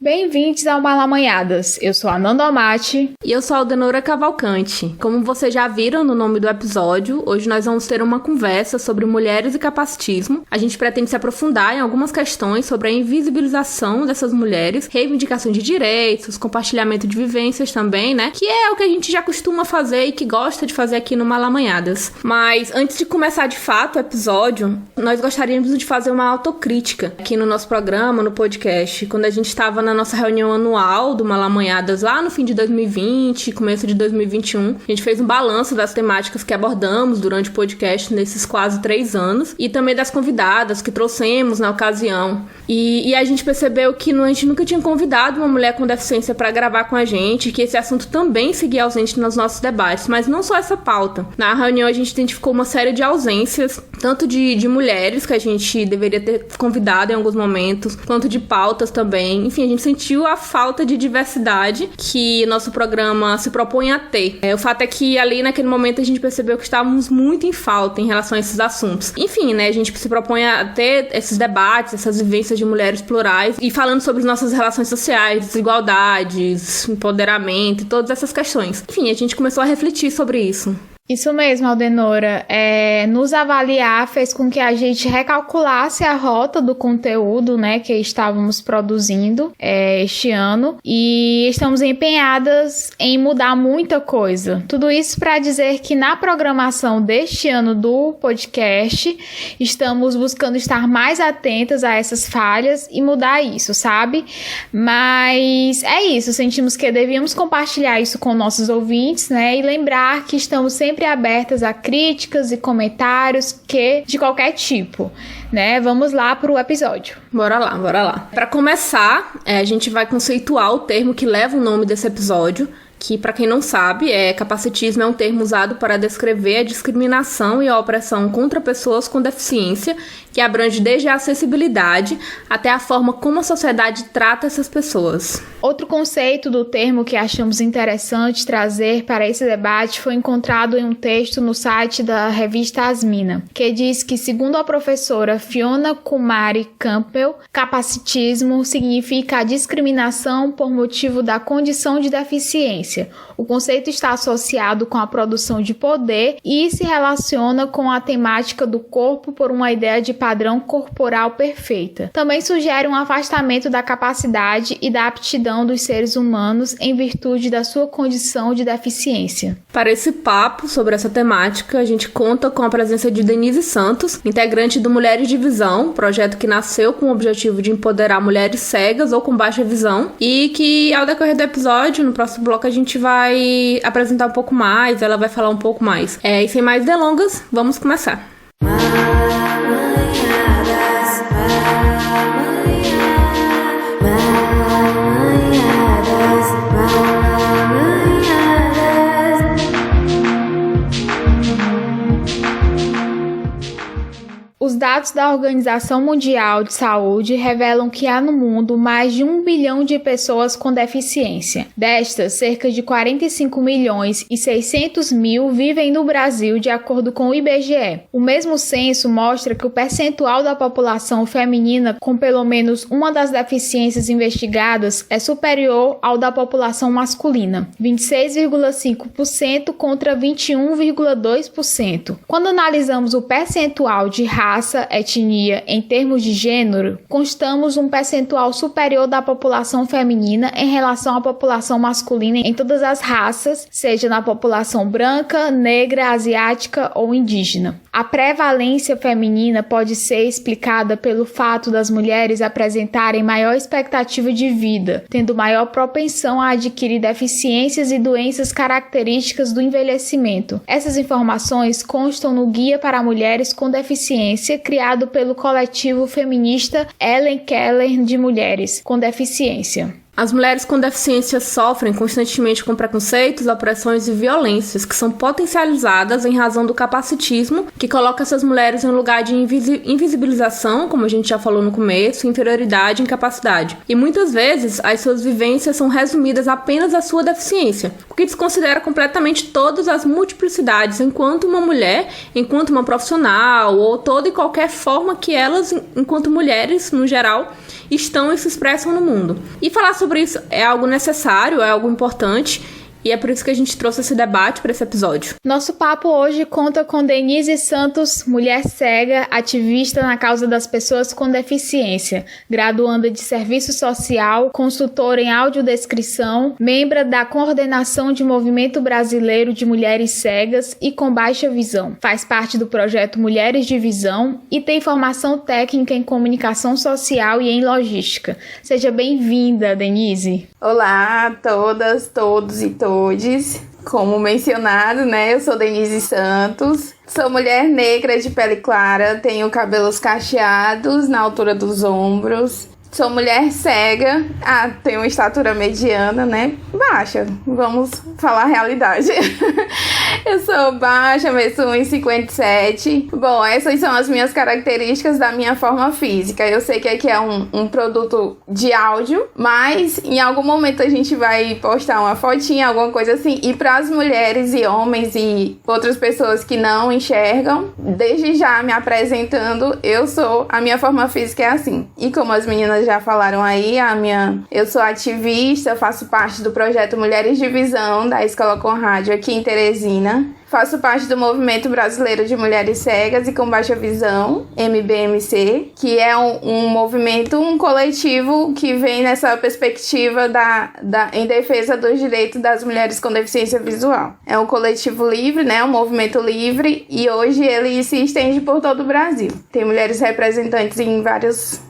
Bem-vindos ao Malamanhadas. Eu sou a Nanda Amati. E eu sou a Aldenora Cavalcante. Como vocês já viram no nome do episódio, hoje nós vamos ter uma conversa sobre mulheres e capacitismo. A gente pretende se aprofundar em algumas questões sobre a invisibilização dessas mulheres, reivindicação de direitos, compartilhamento de vivências também, né? Que é o que a gente já costuma fazer e que gosta de fazer aqui no Malamanhadas. Mas antes de começar de fato o episódio, nós gostaríamos de fazer uma autocrítica aqui no nosso programa, no podcast. Quando a gente estava na nossa reunião anual do Malamanhadas lá no fim de 2020, começo de 2021, a gente fez um balanço das temáticas que abordamos durante o podcast nesses quase 3 anos e também das convidadas que trouxemos na ocasião. E a gente percebeu que a gente nunca tinha convidado uma mulher com deficiência para gravar com a gente, que esse assunto também seguia ausente nos nossos debates, mas não só essa pauta. Na reunião a gente identificou uma série de ausências, tanto de mulheres que a gente deveria ter convidado em alguns momentos, quanto de pautas também. Enfim, a gente sentiu a falta de diversidade que nosso programa se propõe a ter. O fato é que ali naquele momento a gente percebeu que estávamos muito em falta em relação a esses assuntos. Enfim, né, a gente se propõe a ter esses debates, essas vivências de mulheres plurais e falando sobre nossas relações sociais, desigualdades, empoderamento e todas essas questões. Enfim, a gente começou a refletir sobre isso. Isso mesmo, Aldenora. Nos avaliar fez com que a gente recalculasse a rota do conteúdo, né, que estávamos produzindo este ano, e estamos empenhadas em mudar muita coisa. Tudo isso para dizer que na programação deste ano do podcast estamos buscando estar mais atentas a essas falhas e mudar isso, sabe? Mas é isso, sentimos que devíamos compartilhar isso com nossos ouvintes, né, e lembrar que estamos sempre abertas a críticas e comentários de qualquer tipo, né? Vamos lá pro episódio. Bora lá. Para começar, a gente vai conceituar o termo que leva o nome desse episódio, que, para quem não sabe, capacitismo é um termo usado para descrever a discriminação e a opressão contra pessoas com deficiência, que abrange desde a acessibilidade até a forma como a sociedade trata essas pessoas. Outro conceito do termo que achamos interessante trazer para esse debate foi encontrado em um texto no site da revista Asmina, que diz que, segundo a professora Fiona Kumari Campbell, capacitismo significa a discriminação por motivo da condição de deficiência. O conceito está associado com a produção de poder e se relaciona com a temática do corpo por uma ideia de padrão corporal perfeita. Também sugere um afastamento da capacidade e da aptidão dos seres humanos em virtude da sua condição de deficiência. Para esse papo sobre essa temática, a gente conta com a presença de Denise Santos, integrante do Mulheres de Visão, projeto que nasceu com o objetivo de empoderar mulheres cegas ou com baixa visão, e que ao decorrer do episódio, no próximo bloco, a gente vai apresentar um pouco mais, ela vai falar um pouco mais. E sem mais delongas, vamos começar. Os dados da Organização Mundial de Saúde revelam que há no mundo mais de 1 bilhão de pessoas com deficiência. Destas, cerca de 45 milhões e 600 mil vivem no Brasil, de acordo com o IBGE. O mesmo censo mostra que o percentual da população feminina com pelo menos uma das deficiências investigadas é superior ao da população masculina, 26,5% contra 21,2%. Quando analisamos o percentual de raça, etnia em termos de gênero, constamos um percentual superior da população feminina em relação à população masculina em todas as raças, seja na população branca, negra, asiática ou indígena. A prevalência feminina pode ser explicada pelo fato das mulheres apresentarem maior expectativa de vida, tendo maior propensão a adquirir deficiências e doenças características do envelhecimento. Essas informações constam no Guia para Mulheres com Deficiência, criado pelo coletivo feminista Ellen Keller de Mulheres com Deficiência. As mulheres com deficiência sofrem constantemente com preconceitos, opressões e violências que são potencializadas em razão do capacitismo, que coloca essas mulheres em um lugar de invisibilização, como a gente já falou no começo, inferioridade e incapacidade. E muitas vezes as suas vivências são resumidas apenas à sua deficiência, o que desconsidera completamente todas as multiplicidades enquanto uma mulher, enquanto uma profissional, ou toda e qualquer forma que elas, enquanto mulheres, no geral, estão e se expressam no mundo. E falar sobre isso é algo necessário, é algo importante, e é por isso que a gente trouxe esse debate para esse episódio. Nosso papo hoje conta com Denise Santos, mulher cega, ativista na causa das pessoas com deficiência, graduanda de Serviço Social, consultora em audiodescrição, membro da Coordenação de Movimento Brasileiro de Mulheres Cegas e com Baixa Visão. Faz parte do projeto Mulheres de Visão e tem formação técnica em comunicação social e em logística. Seja bem-vinda, Denise. Olá a todas, todos e todes. Como mencionado, né? Eu sou Denise Santos, sou mulher negra de pele clara, tenho cabelos cacheados na altura dos ombros. Sou mulher cega, tenho uma estatura mediana, né? Baixa, vamos falar a realidade. Eu sou baixa, meço 1,57. Bom, essas são as minhas características da minha forma física. Eu sei que aqui é um produto de áudio, mas em algum momento a gente vai postar uma fotinha, alguma coisa assim. E para as mulheres e homens e outras pessoas que não enxergam, desde já me apresentando, a minha forma física é assim. E como as meninas já falaram aí, eu sou ativista, faço parte do projeto Mulheres de Visão da Escola Conrádio aqui em Teresina. Faço parte do Movimento Brasileiro de Mulheres Cegas e com Baixa Visão, MBMC, que é um movimento, um coletivo que vem nessa perspectiva em defesa dos direitos das mulheres com deficiência visual. É um coletivo livre, né, um movimento livre, e hoje ele se estende por todo o Brasil. Tem mulheres representantes em vários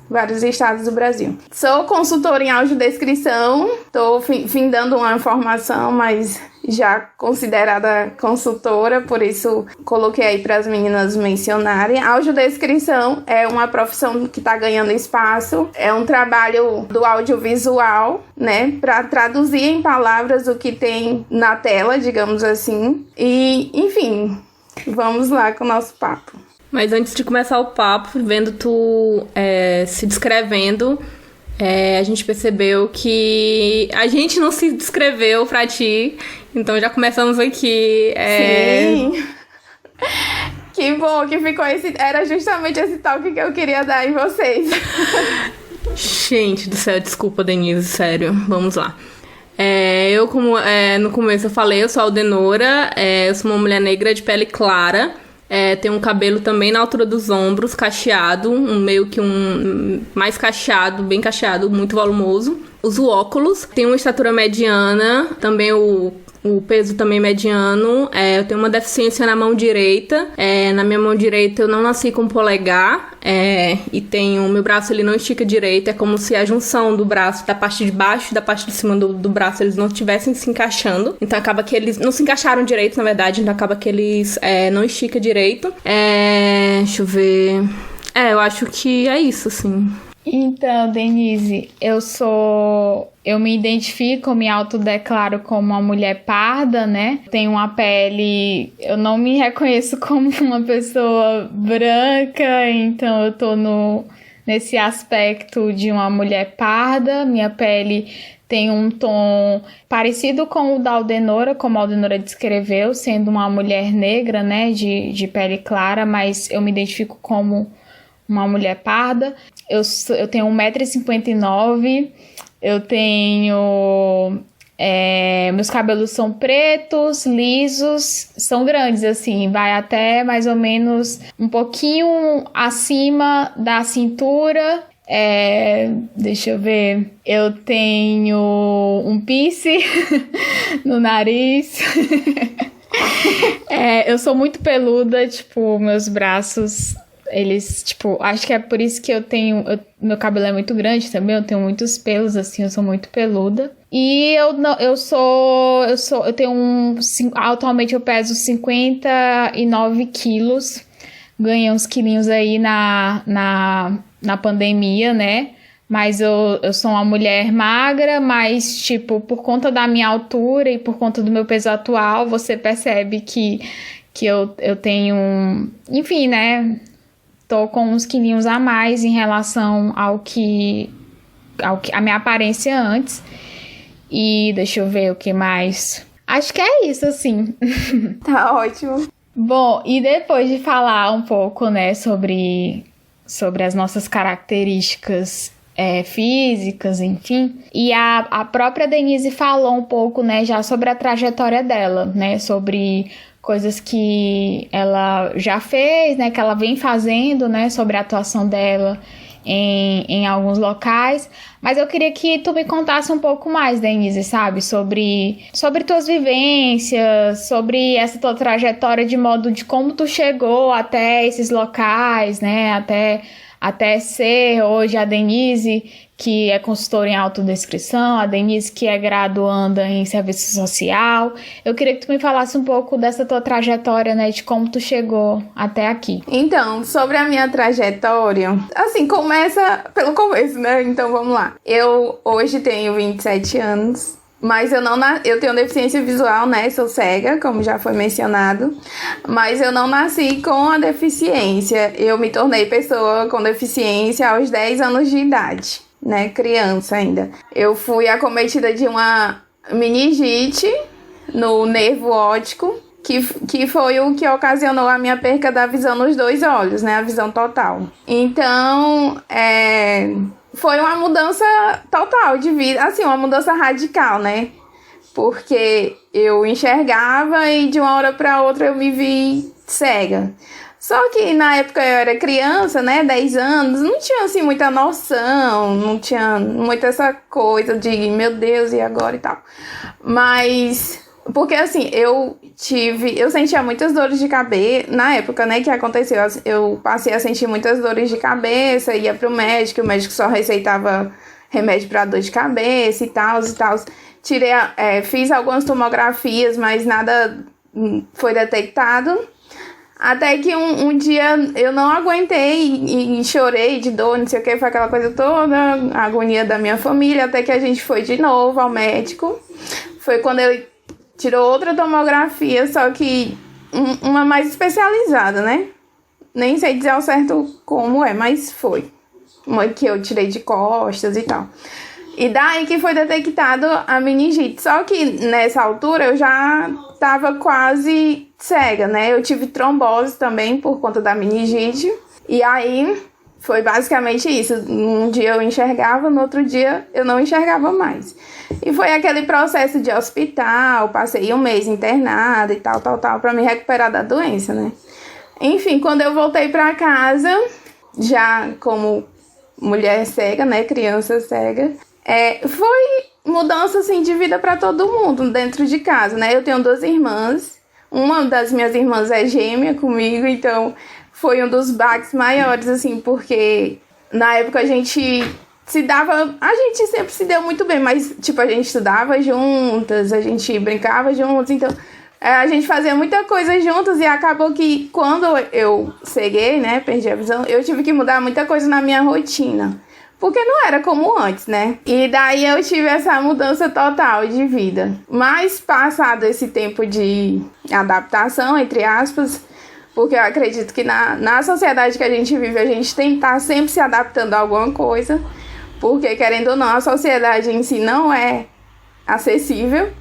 estados do Brasil. Sou consultora em audiodescrição, estou findando uma formação, mas já considerada consultora, por isso coloquei aí para as meninas mencionarem. A audiodescrição é uma profissão que está ganhando espaço, é um trabalho do audiovisual, né, para traduzir em palavras o que tem na tela, digamos assim. E, enfim, vamos lá com o nosso papo. Mas antes de começar o papo, vendo tu se descrevendo, a gente percebeu que a gente não se descreveu pra ti, então já começamos aqui. Sim! Que bom que ficou era justamente esse toque que eu queria dar em vocês. Gente do céu, desculpa, Denise, sério, vamos lá. Eu, como no começo eu falei, eu sou a Aldenora, eu sou uma mulher negra de pele clara. Tenho um cabelo também na altura dos ombros, cacheado, meio que mais cacheado, bem cacheado, muito volumoso. Uso óculos, tenho uma estatura mediana, também o peso também mediano. Eu tenho uma deficiência na mão direita. Na minha mão direita eu não nasci com polegar. E meu braço ele não estica direito. É como se a junção do braço, da parte de baixo e da parte de cima do braço, eles não estivessem se encaixando. Então acaba que eles não se encaixaram direito, na verdade. Então acaba que eles não esticam direito. Deixa eu ver. Eu acho que é isso, assim. Então, Denise, eu me identifico, me autodeclaro como uma mulher parda, né? Tenho uma pele, eu não me reconheço como uma pessoa branca, então eu tô nesse aspecto de uma mulher parda. Minha pele tem um tom parecido com o da Aldenora, como a Aldenora descreveu, sendo uma mulher negra, né, de pele clara, mas eu me identifico como uma mulher parda. Eu tenho 1,59 m, eu tenho... meus cabelos são pretos, lisos, são grandes, assim, vai até mais ou menos um pouquinho acima da cintura. Deixa eu ver, eu tenho um piercing no nariz. Eu sou muito peluda, tipo, meus braços... Eles, tipo, acho que é por isso que meu cabelo é muito grande também, eu tenho muitos pelos, assim, eu sou muito peluda. E atualmente eu peso 59 quilos, ganhei uns quilinhos aí na pandemia, né? mas eu sou uma mulher magra, mas, tipo, por conta da minha altura e por conta do meu peso atual, você percebe que eu tenho, enfim, né, tô com uns quilinhos a mais em relação a minha aparência antes. E deixa eu ver o que mais. Acho que é isso, assim. Tá ótimo. Bom, e depois de falar um pouco, né, sobre as nossas características físicas, enfim, e a própria Denise falou um pouco, né, já sobre a trajetória dela, né, sobre coisas que ela já fez, né, que ela vem fazendo, né, sobre a atuação dela em alguns locais, mas eu queria que tu me contasse um pouco mais, Denise, sabe, sobre tuas vivências, sobre essa tua trajetória de modo de como tu chegou até esses locais, né, até ser hoje a Denise, que é consultora em autodescrição, a Denise que é graduanda em serviço social. Eu queria que tu me falasse um pouco dessa tua trajetória, né, de como tu chegou até aqui. Então, sobre a minha trajetória, assim, começa pelo começo, né? Então, vamos lá. Eu hoje tenho 27 anos, mas eu tenho deficiência visual, né? Sou cega, como já foi mencionado, mas eu não nasci com a deficiência. Eu me tornei pessoa com deficiência aos 10 anos de idade, né? Criança ainda. Eu fui acometida de uma meningite no nervo óptico, que foi o que ocasionou a minha perca da visão nos 2 olhos, né? A visão total. Então, foi uma mudança total de vida, assim, uma mudança radical, né? Porque eu enxergava e de uma hora para outra eu me vi cega. Só que na época eu era criança, né, 10 anos, não tinha assim muita noção, não tinha muita essa coisa de, meu Deus, e agora e tal. Mas, porque assim, eu sentia muitas dores de cabeça, na época, né, que aconteceu, eu passei a sentir muitas dores de cabeça, ia pro médico, o médico só receitava remédio para dor de cabeça e tal. Fiz algumas tomografias, mas nada foi detectado. Até que um dia eu não aguentei e chorei de dor, não sei o que, foi aquela coisa toda, a agonia da minha família, até que a gente foi de novo ao médico. Foi quando ele tirou outra tomografia, só que uma mais especializada, né? Nem sei dizer ao certo como mas foi. Uma que eu tirei de costas e tal. E daí que foi detectado a meningite. Só que nessa altura eu já estava quase cega, né? Eu tive trombose também por conta da meningite. E aí foi basicamente isso. Um dia eu enxergava, no outro dia eu não enxergava mais. E foi aquele processo de hospital, passei 1 mês internada e tal, para me recuperar da doença, né? Enfim, quando eu voltei para casa, já como mulher cega, né? Criança cega, foi mudança, assim, de vida para todo mundo dentro de casa, né? Eu tenho 2 irmãs, uma das minhas irmãs é gêmea comigo, então foi um dos baques maiores, assim, porque na época a gente sempre se deu muito bem, mas, tipo, a gente estudava juntas, a gente brincava juntas, então a gente fazia muita coisa juntas e acabou que quando eu ceguei, né, perdi a visão, eu tive que mudar muita coisa na minha rotina. Porque não era como antes, né? E daí eu tive essa mudança total de vida. Mas passado esse tempo de adaptação, entre aspas, porque eu acredito que na sociedade que a gente vive, a gente tem que estar sempre se adaptando a alguma coisa. Porque, querendo ou não, a sociedade em si não é acessível.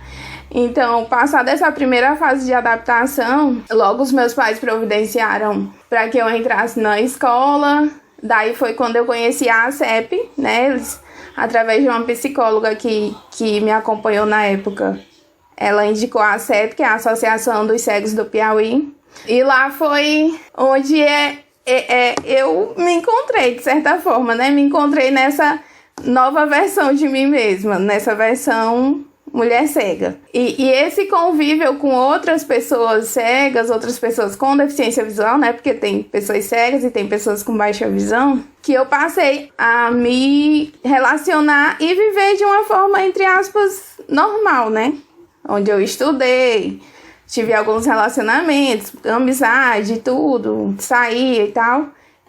Então, passada essa primeira fase de adaptação, logo os meus pais providenciaram para que eu entrasse na escola. Daí foi quando eu conheci a ACEP, né? Eles, através de uma psicóloga que me acompanhou na época. Ela indicou a ACEP, que é a Associação dos Cegos do Piauí. E lá foi onde eu me encontrei, de certa forma, né? Me encontrei nessa nova versão de mim mesma, nessa versão mulher cega. E esse convívio com outras pessoas cegas, outras pessoas com deficiência visual, né? Porque tem pessoas cegas e tem pessoas com baixa visão, que eu passei a me relacionar e viver de uma forma, entre aspas, normal, né? Onde eu estudei, tive alguns relacionamentos, amizade, tudo, saía e tal.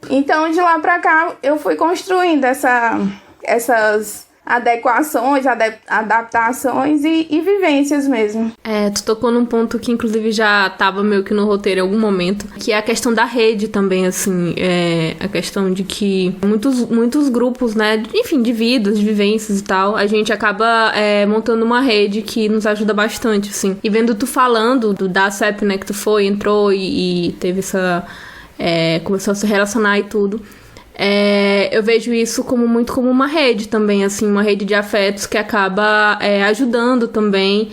Então, de lá pra cá, eu fui construindo essas adequações, adaptações e vivências mesmo. Tu tocou num ponto que inclusive já tava meio que no roteiro em algum momento, que é a questão da rede também, assim, a questão de que muitos grupos, né, enfim, de vidas, de vivências e tal, a gente acaba montando uma rede que nos ajuda bastante, assim. E vendo tu falando da CEP, né, que tu entrou e teve essa... começou a se relacionar e tudo. Eu vejo isso muito como uma rede também, assim, uma rede de afetos que acaba ajudando também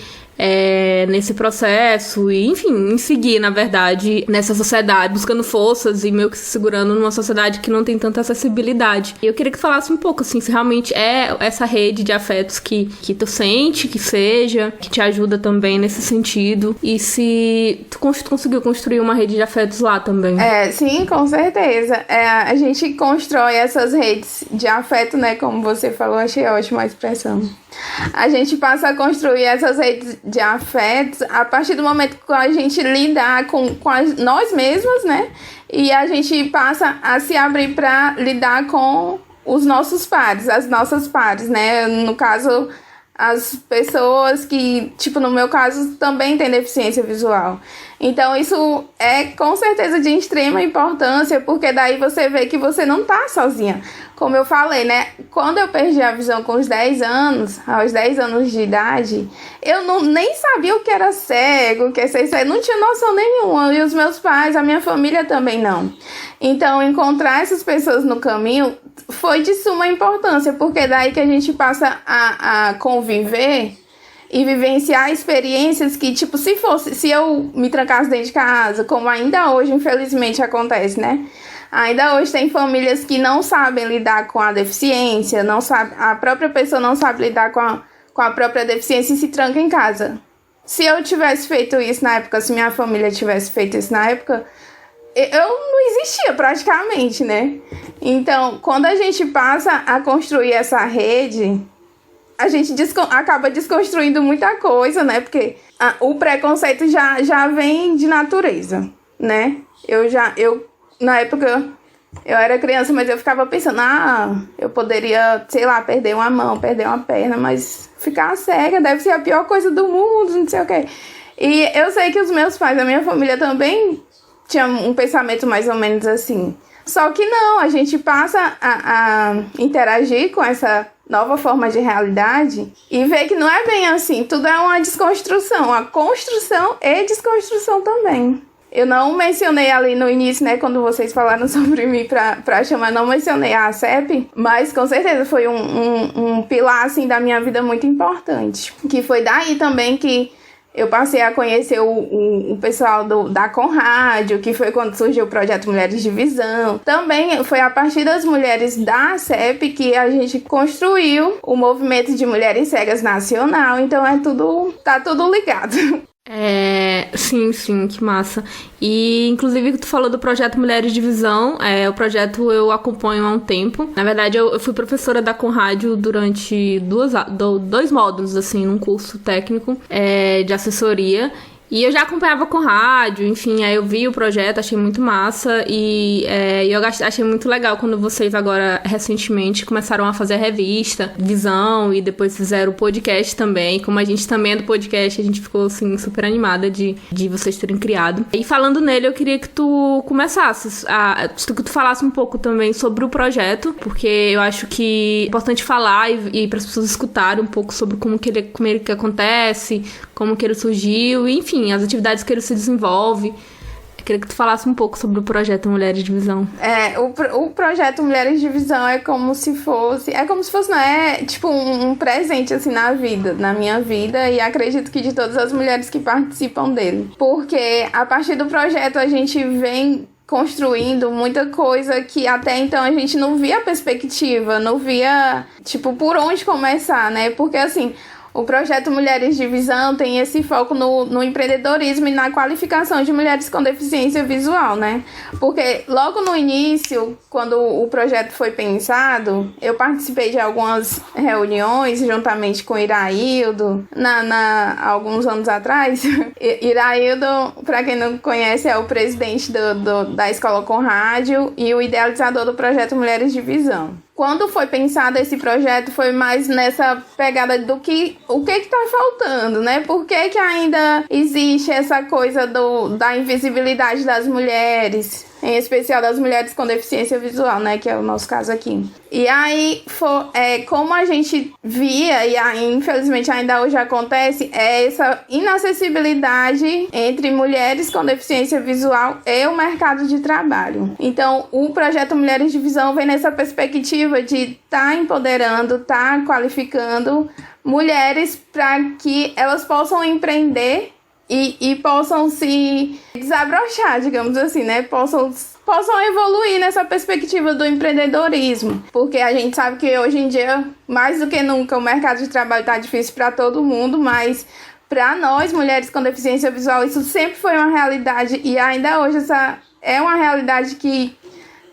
nesse processo e, enfim, em seguir, na verdade, nessa sociedade, buscando forças e meio que se segurando numa sociedade que não tem tanta acessibilidade. E eu queria que falasse um pouco, assim, se realmente é essa rede de afetos que tu sente que seja, que te ajuda também nesse sentido, e se tu conseguiu construir uma rede de afetos lá também. Sim, com certeza. A gente constrói essas redes de afeto, né, como você falou, achei ótima a expressão. A gente passa a construir essas redes de afetos a partir do momento que a gente lidar com nós mesmos, né? E a gente passa a se abrir para lidar com os nossos pares, as nossas pares, né? No caso, as pessoas que, tipo, no meu caso, também têm deficiência visual. Então, isso é com certeza de extrema importância, porque daí você vê que você não tá sozinha. Como eu falei, né? Quando eu perdi a visão com os 10 anos, aos 10 anos de idade, eu nem sabia o que era cego, o que é ser cego, não tinha noção nenhuma. E os meus pais, a minha família também não. Então, encontrar essas pessoas no caminho foi de suma importância, porque daí que a gente passa a conviver e vivenciar experiências que, tipo, se eu me trancasse dentro de casa, como ainda hoje, infelizmente, acontece, né? Ainda hoje tem famílias que não sabem lidar com a deficiência, a própria pessoa não sabe lidar com a própria deficiência e se tranca em casa. Se eu tivesse feito isso na época, se minha família tivesse feito isso na época, eu não existia praticamente, né? Então, quando a gente passa a construir essa rede, a gente acaba desconstruindo muita coisa, né? Porque o preconceito já vem de natureza, né? Na época, eu era criança, mas eu ficava pensando, eu poderia, sei lá, perder uma mão, perder uma perna, mas ficar cega deve ser a pior coisa do mundo, não sei o quê. E eu sei que os meus pais, a minha família também tinham um pensamento mais ou menos assim. Só que não, a gente passa a interagir com essa nova forma de realidade e ver que não é bem assim, tudo é uma desconstrução, uma construção e desconstrução também. Eu não mencionei ali no início, né, quando vocês falaram sobre mim pra chamar, não mencionei a CEP, mas com certeza foi um pilar, assim, da minha vida muito importante. Que foi daí também que eu passei a conhecer o pessoal da Conrádio, que foi quando surgiu o projeto Mulheres de Visão. Também foi a partir das mulheres da CEP que a gente construiu o movimento de mulheres cegas nacional, então tá tudo ligado. Sim, que massa. E, inclusive, tu falou do projeto Mulheres de Visão. O projeto eu acompanho há um tempo. Na verdade, eu fui professora da Conrádio durante dois módulos, assim, num curso técnico de assessoria. E eu já acompanhava com rádio, enfim, aí eu vi o projeto, achei muito massa e eu achei muito legal quando vocês agora, recentemente, começaram a fazer a revista Visão e depois fizeram o podcast também. Como a gente também é do podcast, a gente ficou, assim, super animada de vocês terem criado. E falando nele, eu queria que tu começasses, que tu falasse um pouco também sobre o projeto, porque eu acho que é importante falar e para as pessoas escutarem um pouco sobre como ele acontece, como que ele surgiu, e, enfim, as atividades que ele se desenvolve. Eu queria que tu falasse um pouco sobre o projeto Mulheres de Visão. O projeto Mulheres de Visão é como se fosse, não é tipo um presente, assim, na minha vida, e acredito que de todas as mulheres que participam dele. Porque a partir do projeto a gente vem construindo muita coisa que até então a gente não via perspectiva, não via, tipo, por onde começar, né? Porque, assim, o projeto Mulheres de Visão tem esse foco no empreendedorismo e na qualificação de mulheres com deficiência visual, né? Porque logo no início, quando o projeto foi pensado, eu participei de algumas reuniões juntamente com Iraildo, alguns anos atrás. Iraildo, para quem não conhece, é o presidente da Escola Conrádio e o idealizador do projeto Mulheres de Visão. quando foi pensado esse projeto, foi mais nessa pegada do o que tá faltando, né? Por que ainda existe essa coisa da invisibilidade das mulheres, em especial das mulheres com deficiência visual, né? Que é o nosso caso aqui. E aí, como a gente via, e aí, infelizmente ainda hoje acontece, é essa inacessibilidade entre mulheres com deficiência visual e o mercado de trabalho. Então, o projeto Mulheres de Visão vem nessa perspectiva de estar empoderando, estar qualificando mulheres para que elas possam empreender e possam se desabrochar, digamos assim, né? Possam evoluir nessa perspectiva do empreendedorismo. Porque a gente sabe que hoje em dia, mais do que nunca, o mercado de trabalho está difícil para todo mundo, mas para nós, mulheres com deficiência visual, isso sempre foi uma realidade e ainda hoje essa é uma realidade que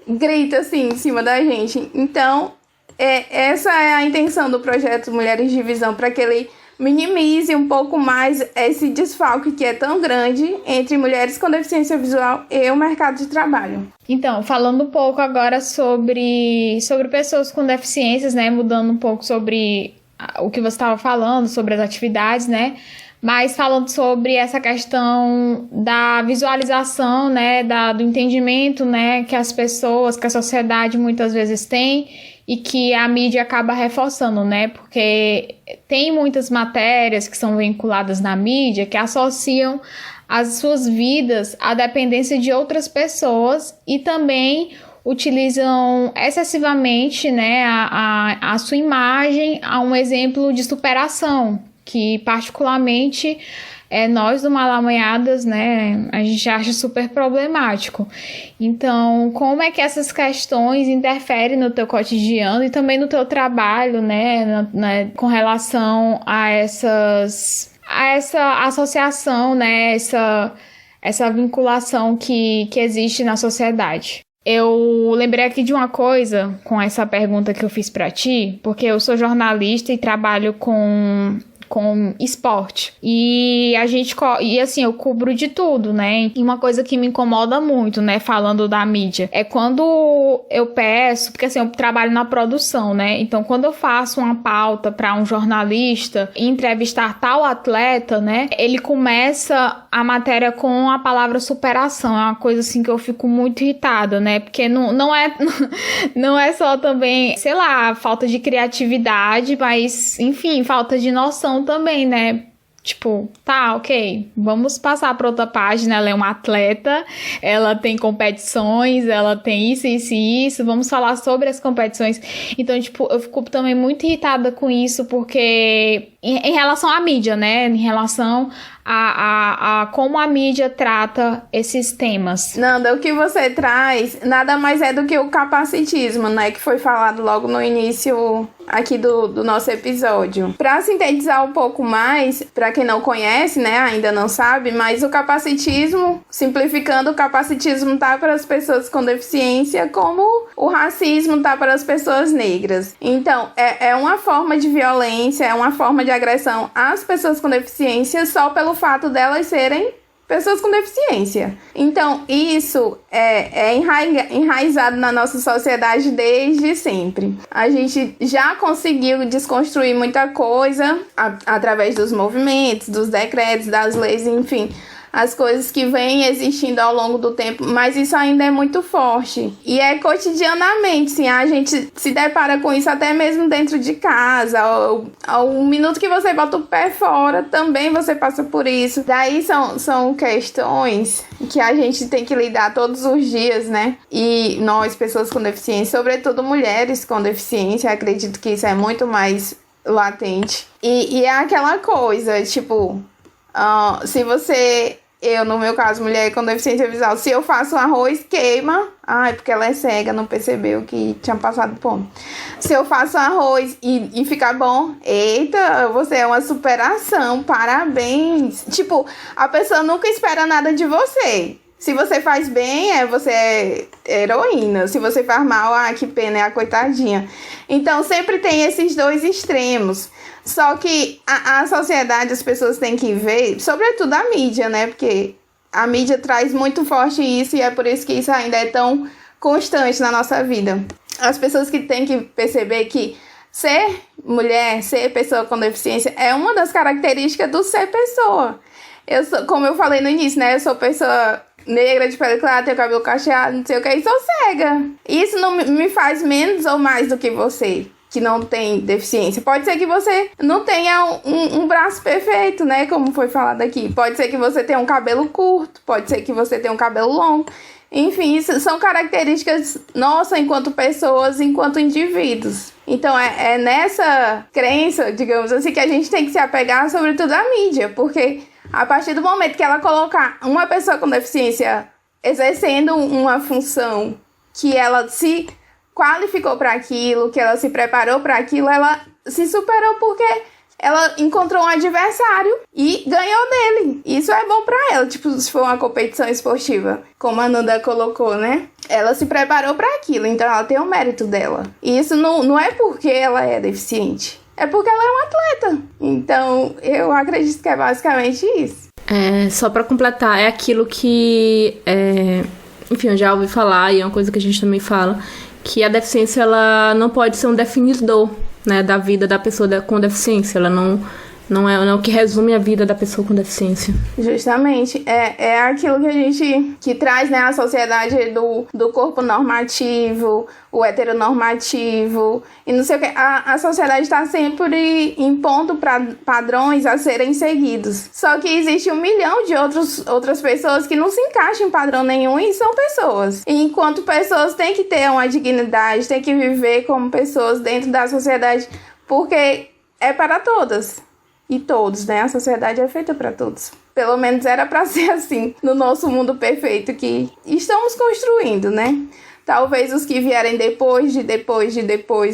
grita assim em cima da gente. Então, essa é a intenção do projeto Mulheres de Visão, para que ele minimize um pouco mais esse desfalque que é tão grande entre mulheres com deficiência visual e o mercado de trabalho. Então, falando um pouco agora sobre pessoas com deficiências, né, mudando um pouco sobre o que você estava falando, sobre as atividades, né, mas falando sobre essa questão da visualização, né, do entendimento, né, que as pessoas, que a sociedade muitas vezes tem e que a mídia acaba reforçando, né, porque tem muitas matérias que são vinculadas na mídia que associam as suas vidas à dependência de outras pessoas e também utilizam excessivamente, né, a sua imagem a um exemplo de superação, que particularmente nós do Malamanhadas, né, a gente acha super problemático. Então, como é que essas questões interferem no teu cotidiano e também no teu trabalho, né, com relação a essa associação, né, essa vinculação que existe na sociedade? Eu lembrei aqui de uma coisa com essa pergunta que eu fiz pra ti, porque eu sou jornalista e trabalho com esporte. E assim, eu cubro de tudo, né? E uma coisa que me incomoda muito, né, falando da mídia, é quando eu peço, porque assim, eu trabalho na produção, né? Então, quando eu faço uma pauta para um jornalista entrevistar tal atleta, né, ele começa a matéria com a palavra superação. É uma coisa assim que eu fico muito irritada, né? Porque não é só também, sei lá, falta de criatividade, mas, enfim, falta de noção também, né? Tipo, tá, ok, vamos passar para outra página. Ela é uma atleta, ela tem competições, ela tem isso, vamos falar sobre as competições. Então, tipo, eu fico também muito irritada com isso, porque em relação à mídia, né, em relação a como a mídia trata esses temas. Nanda, o que você traz nada mais é do que o capacitismo, né, que foi falado logo no início aqui do nosso episódio. Para sintetizar um pouco mais, para quem não conhece, né, ainda não sabe, mas o capacitismo, simplificando, o capacitismo tá para as pessoas com deficiência, como o racismo tá para as pessoas negras. Então, é uma forma de violência, é uma forma de agressão às pessoas com deficiência só pelo fato delas serem pessoas com deficiência. Então, isso é enraizado na nossa sociedade desde sempre. A gente já conseguiu desconstruir muita coisa através dos movimentos, dos decretos, das leis, enfim, as coisas que vêm existindo ao longo do tempo, mas isso ainda é muito forte. E é cotidianamente, sim, a gente se depara com isso até mesmo dentro de casa. Ao minuto que você bota o pé fora, também você passa por isso. Daí são questões que a gente tem que lidar todos os dias, né? E nós, pessoas com deficiência, sobretudo mulheres com deficiência, acredito que isso é muito mais latente. E é aquela coisa, tipo, se você... Eu, no meu caso, mulher com deficiência visual, se eu faço um arroz, queima. Ai, porque ela é cega, não percebeu que tinha passado fome. Se eu faço um arroz e ficar bom, eita, você é uma superação, parabéns. Tipo, a pessoa nunca espera nada de você. Se você faz bem, você é heroína. Se você faz mal, que pena, é a coitadinha. Então, sempre tem esses dois extremos. Só que a sociedade, as pessoas têm que ver, sobretudo a mídia, né? Porque a mídia traz muito forte isso e é por isso que isso ainda é tão constante na nossa vida. as pessoas que têm que perceber que ser mulher, ser pessoa com deficiência é uma das características do ser pessoa. Como eu falei no início, né? Eu sou pessoa negra, de pele clara, tenho cabelo cacheado, não sei o que, e sou cega. Isso não me faz menos ou mais do que você, que não tem deficiência. Pode ser que você não tenha um braço perfeito, né? Como foi falado aqui. Pode ser que você tenha um cabelo curto, pode ser que você tenha um cabelo longo. Enfim, isso são características nossas enquanto pessoas, enquanto indivíduos. Então, é nessa crença, digamos assim, que a gente tem que se apegar, sobretudo, à mídia. Porque a partir do momento que ela colocar uma pessoa com deficiência exercendo uma função que ela se qualificou para aquilo, que ela se preparou para aquilo, ela se superou porque ela encontrou um adversário e ganhou dele. Isso é bom pra ela, tipo, se for uma competição esportiva, como a Nanda colocou, né? Ela se preparou pra aquilo, então ela tem o mérito dela. E isso não é porque ela é deficiente, é porque ela é um atleta. Então, eu acredito que é basicamente isso. Só pra completar, é aquilo que, enfim, eu já ouvi falar, e é uma coisa que a gente também fala, que a deficiência, ela não pode ser um definidor, né, da vida da pessoa com deficiência. Ela não é o que resume a vida da pessoa com deficiência. Justamente. É aquilo que a gente que traz, né, a sociedade do corpo normativo, o heteronormativo, e não sei o que. A sociedade está sempre impondo padrões a serem seguidos. Só que existe 1 milhão de outras pessoas que não se encaixam em padrão nenhum e são pessoas. E enquanto pessoas têm que ter uma dignidade, têm que viver como pessoas dentro da sociedade, porque é para todas. E todos, né? A sociedade é feita para todos. Pelo menos era para ser assim, no nosso mundo perfeito que estamos construindo, né? Talvez os que vierem depois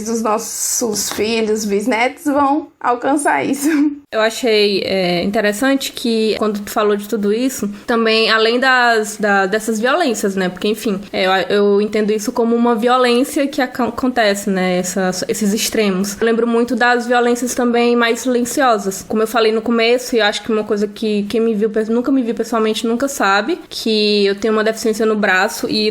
dos nossos filhos, bisnetos, vão alcançar isso. Eu achei interessante que, quando tu falou de tudo isso, também, além dessas violências, né? Porque, enfim, eu entendo isso como uma violência que acontece, né? Esses extremos. Eu lembro muito das violências também mais silenciosas. Como eu falei no começo, e eu acho que uma coisa que quem nunca me viu pessoalmente nunca sabe, que eu tenho uma deficiência no braço, e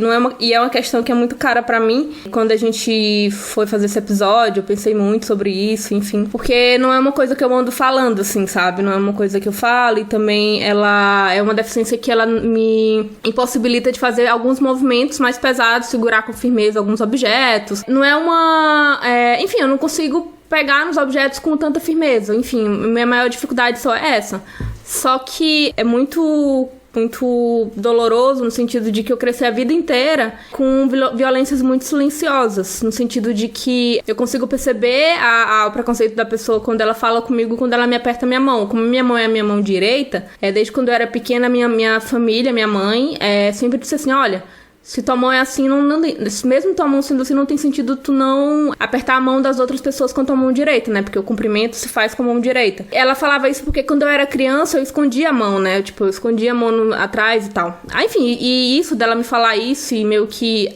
é uma questão que é muito cara pra mim. Quando a gente foi fazer esse episódio, eu pensei muito sobre isso, enfim, porque não é uma coisa que eu ando falando, assim, sabe? Não é uma coisa que eu falo, e também ela é uma deficiência que ela me impossibilita de fazer alguns movimentos mais pesados, segurar com firmeza alguns objetos. Não é enfim, eu não consigo pegar nos objetos com tanta firmeza. Enfim, minha maior dificuldade só é essa. Só que é muito doloroso, no sentido de que eu cresci a vida inteira com violências muito silenciosas, no sentido de que eu consigo perceber o preconceito da pessoa quando ela fala comigo, quando ela me aperta a minha mão. Como minha mão é a minha mão direita, desde quando eu era pequena, minha família, minha mãe, sempre disse assim, olha, se tua mão é assim, mesmo tua mão sendo assim, não tem sentido tu não apertar a mão das outras pessoas com a tua mão direita, né? Porque o cumprimento se faz com a mão direita. Ela falava isso porque quando eu era criança, eu escondia a mão, né? Tipo, eu escondia a mão atrás e tal. Enfim, e isso dela me falar isso, e meio que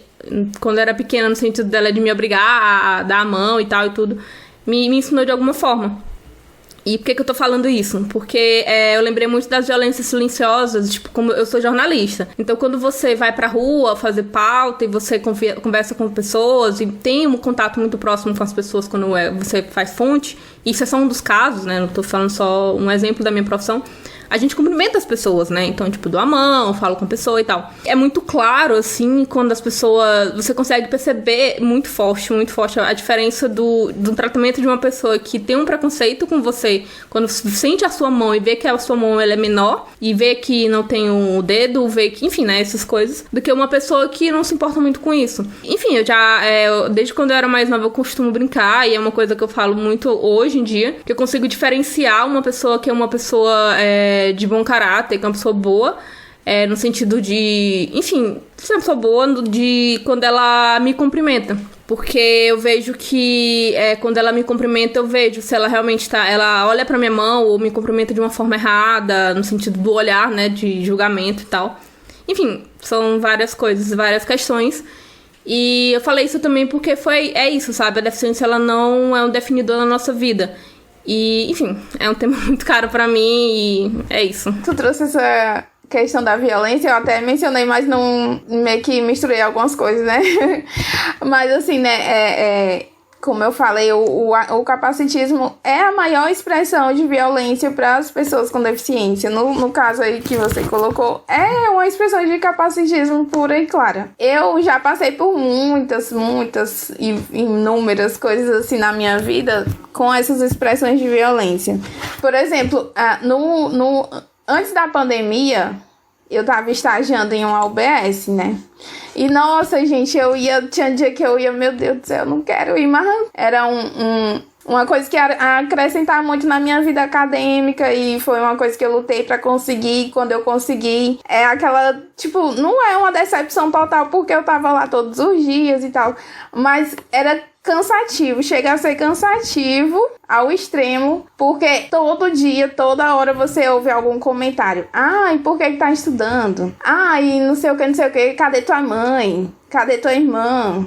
quando eu era pequena, no sentido dela de me obrigar a dar a mão e tal e tudo, me ensinou de alguma forma. E por que eu tô falando isso? Porque eu lembrei muito das violências silenciosas, tipo, como eu sou jornalista. Então, quando você vai pra rua fazer pauta e você conversa com pessoas e tem um contato muito próximo com as pessoas quando você faz fonte, isso é só um dos casos, né? Não tô falando só um exemplo da minha profissão. A gente cumprimenta as pessoas, né? Então, tipo, dou a mão, falo com a pessoa e tal. É muito claro, assim, quando as pessoas... Você consegue perceber muito forte a diferença do tratamento de uma pessoa que tem um preconceito com você, quando sente a sua mão e vê que a sua mão ela é menor, e vê que não tem o dedo, vê que... Enfim, né? Essas coisas. Do que uma pessoa que não se importa muito com isso. Enfim, desde quando eu era mais nova, eu costumo brincar, e é uma coisa que eu falo muito hoje em dia, que eu consigo diferenciar uma pessoa que é uma pessoa... de bom caráter, que é uma pessoa boa, no sentido de... Enfim, ser uma pessoa boa de quando ela me cumprimenta. Porque eu vejo que quando ela me cumprimenta, eu vejo se ela realmente ela olha pra minha mão ou me cumprimenta de uma forma errada, no sentido do olhar, né, de julgamento e tal. Enfim, são várias coisas, várias questões. E eu falei isso também porque é isso, sabe? A deficiência, ela não é um definidor na nossa vida. E, enfim, é um tema muito caro pra mim e é isso. Tu trouxe questão da violência, eu até mencionei, mas não meio que misturei algumas coisas, né? Mas assim, né, como eu falei, o capacitismo é a maior expressão de violência para as pessoas com deficiência. No caso aí que você colocou, é uma expressão de capacitismo pura e clara. Eu já passei por muitas e inúmeras coisas assim na minha vida com essas expressões de violência. Por exemplo, antes da pandemia, eu tava estagiando em uma UBS, né? E, nossa, gente, tinha dia que eu ia, meu Deus do céu, eu não quero ir, mas era uma coisa que ia acrescentar muito na minha vida acadêmica e foi uma coisa que eu lutei pra conseguir. Quando eu consegui, é aquela, tipo, não é uma decepção total porque eu tava lá todos os dias e tal, mas era cansativo, chega a ser cansativo ao extremo, porque todo dia, toda hora você ouve algum comentário. Ai, por que tá estudando? Ai, não sei o que, cadê tua mãe? Cadê tua irmã?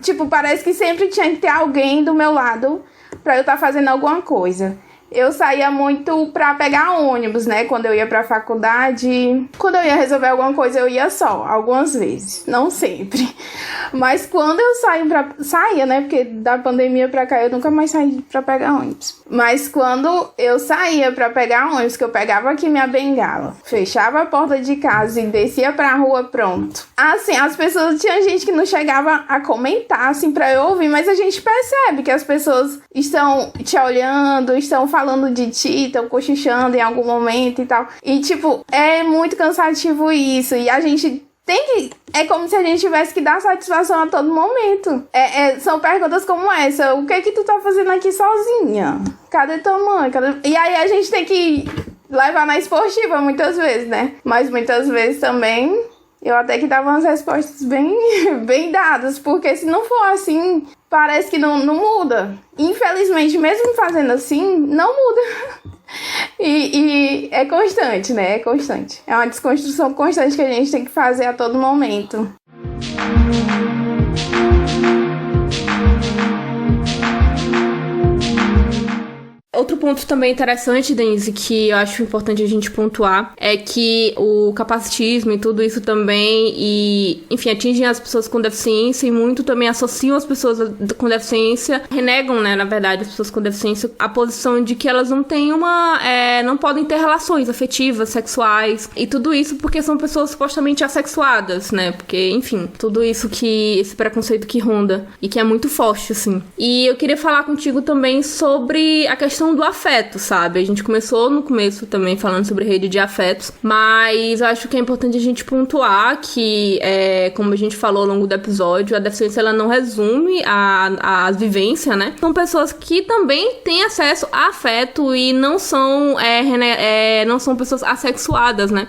Tipo, parece que sempre tinha que ter alguém do meu lado pra eu estar fazendo alguma coisa. Eu saía muito pra pegar ônibus, né? Quando eu ia pra faculdade. Quando eu ia resolver alguma coisa, eu ia só. Algumas vezes. Não sempre. Mas quando eu saía, né? Porque da pandemia pra cá eu nunca mais saí pra pegar ônibus. Mas quando eu saía pra pegar ônibus, que eu pegava aqui minha bengala, fechava a porta de casa e descia pra rua, pronto. Assim, as pessoas... Tinha gente que não chegava a comentar, assim, pra eu ouvir. Mas a gente percebe que as pessoas estão te olhando, estão falando de ti, estão cochichando em algum momento e tal. E, tipo, é muito cansativo isso. E a gente tem que... É como se a gente tivesse que dar satisfação a todo momento. São perguntas como essa. O que tu tá fazendo aqui sozinha? Cadê tua mãe? E aí a gente tem que levar na esportiva muitas vezes, né? Mas muitas vezes também... Eu até que dava umas respostas bem dadas, porque se não for assim, parece que não muda. Infelizmente, mesmo fazendo assim, não muda. E é constante, né? É constante. É uma desconstrução constante que a gente tem que fazer a todo momento. Outro ponto também interessante, Denise, que eu acho importante a gente pontuar, é que o capacitismo e tudo isso também, enfim, atingem as pessoas com deficiência e muito também associam as pessoas com deficiência, renegam, né, na verdade, as pessoas com deficiência, a posição de que elas não têm não podem ter relações afetivas, sexuais, e tudo isso porque são pessoas supostamente assexuadas, né, porque, enfim, tudo isso esse preconceito que ronda e que é muito forte, assim. E eu queria falar contigo também sobre a questão do afeto, sabe? A gente começou no começo também falando sobre rede de afetos, mas eu acho que é importante a gente pontuar que, como a gente falou ao longo do episódio, a deficiência ela não resume a vivência, né? São pessoas que também têm acesso a afeto e não são pessoas assexuadas, né?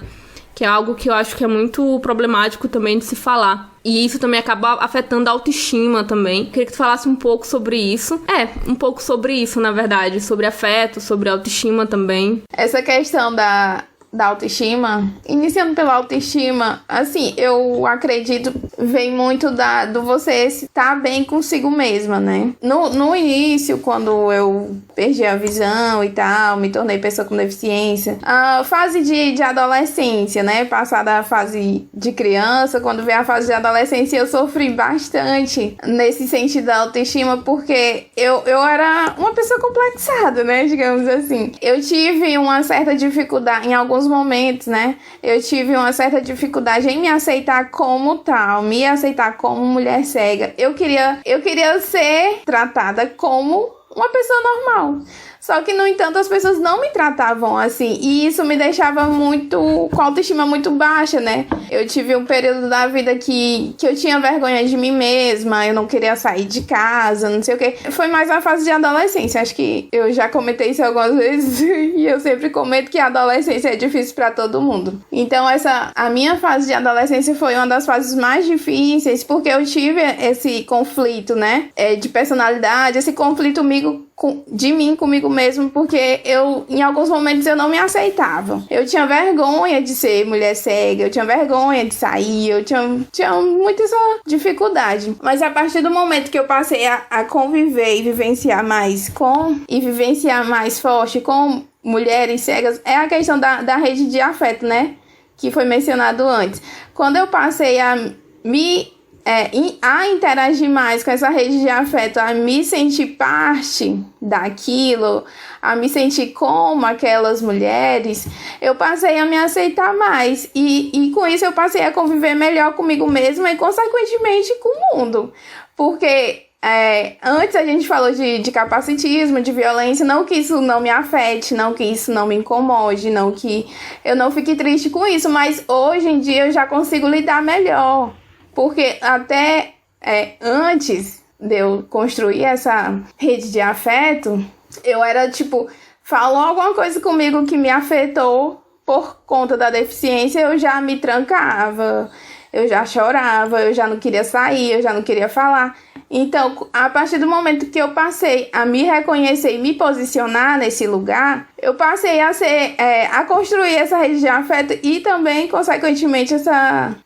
Que é algo que eu acho que é muito problemático também de se falar. E isso também acaba afetando a autoestima também. Queria que tu falasse um pouco sobre isso. Um pouco sobre isso, na verdade. Sobre afeto, sobre autoestima também. Essa questão da autoestima, iniciando pela autoestima, assim, eu acredito, vem muito do você estar bem consigo mesma, né? No início, quando eu perdi a visão e tal, me tornei pessoa com deficiência, a fase de adolescência, né? Passada a fase de criança, quando veio a fase de adolescência, eu sofri bastante nesse sentido da autoestima, porque eu era uma pessoa complexada, né? Digamos assim. Eu tive uma certa dificuldade em alguns momentos, né? Eu tive uma certa dificuldade em me aceitar como tal, me aceitar como mulher cega. Eu queria ser tratada como uma pessoa normal. Só que, no entanto, as pessoas não me tratavam assim. E isso me deixava com a autoestima muito baixa, né? Eu tive um período da vida que eu tinha vergonha de mim mesma. Eu não queria sair de casa, não sei o quê. Foi mais a fase de adolescência. Acho que eu já comentei isso algumas vezes. E eu sempre comento que a adolescência é difícil pra todo mundo. Então, a minha fase de adolescência foi uma das fases mais difíceis. Porque eu tive esse conflito, né? De personalidade. Esse conflito de mim comigo mesmo, porque em alguns momentos eu não me aceitava. Eu tinha vergonha de ser mulher cega, eu tinha vergonha de sair, eu tinha muita essa dificuldade. Mas a partir do momento que eu passei a conviver e vivenciar mais forte com mulheres cegas, é a questão da rede de afeto, né? que foi mencionado antes. Quando eu passei a interagir mais com essa rede de afeto, a me sentir parte daquilo, a me sentir como aquelas mulheres, eu passei a me aceitar mais. E com isso eu passei a conviver melhor comigo mesma e, consequentemente, com o mundo. Porque antes a gente falou de capacitismo, de violência, não que isso não me afete, não que isso não me incomode, não que eu não fique triste com isso, mas hoje em dia eu já consigo lidar melhor. Porque até antes de eu construir essa rede de afeto, eu era tipo, falou alguma coisa comigo que me afetou por conta da deficiência, eu já me trancava, eu já chorava, eu já não queria sair, eu já não queria falar. Então, a partir do momento que eu passei a me reconhecer e me posicionar nesse lugar, eu passei a construir essa rede de afeto e também, consequentemente,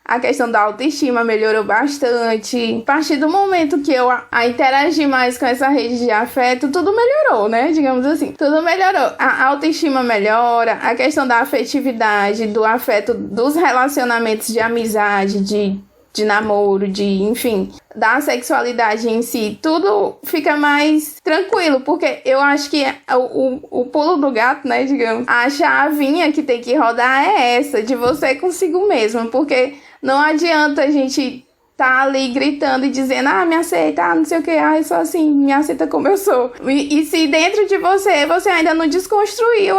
a questão da autoestima melhorou bastante. A partir do momento que eu interagi mais com essa rede de afeto, tudo melhorou, né? Digamos assim, tudo melhorou. A autoestima melhora, a questão da afetividade, do afeto, dos relacionamentos de amizade, de namoro, enfim, da sexualidade em si, tudo fica mais tranquilo, porque eu acho que o pulo do gato, né, digamos, a chavinha que tem que rodar é essa, de você consigo mesmo, porque não adianta a gente tá ali gritando e dizendo, me aceita, não sei o que, eu sou assim, me aceita como eu sou. E se dentro de você ainda não desconstruiu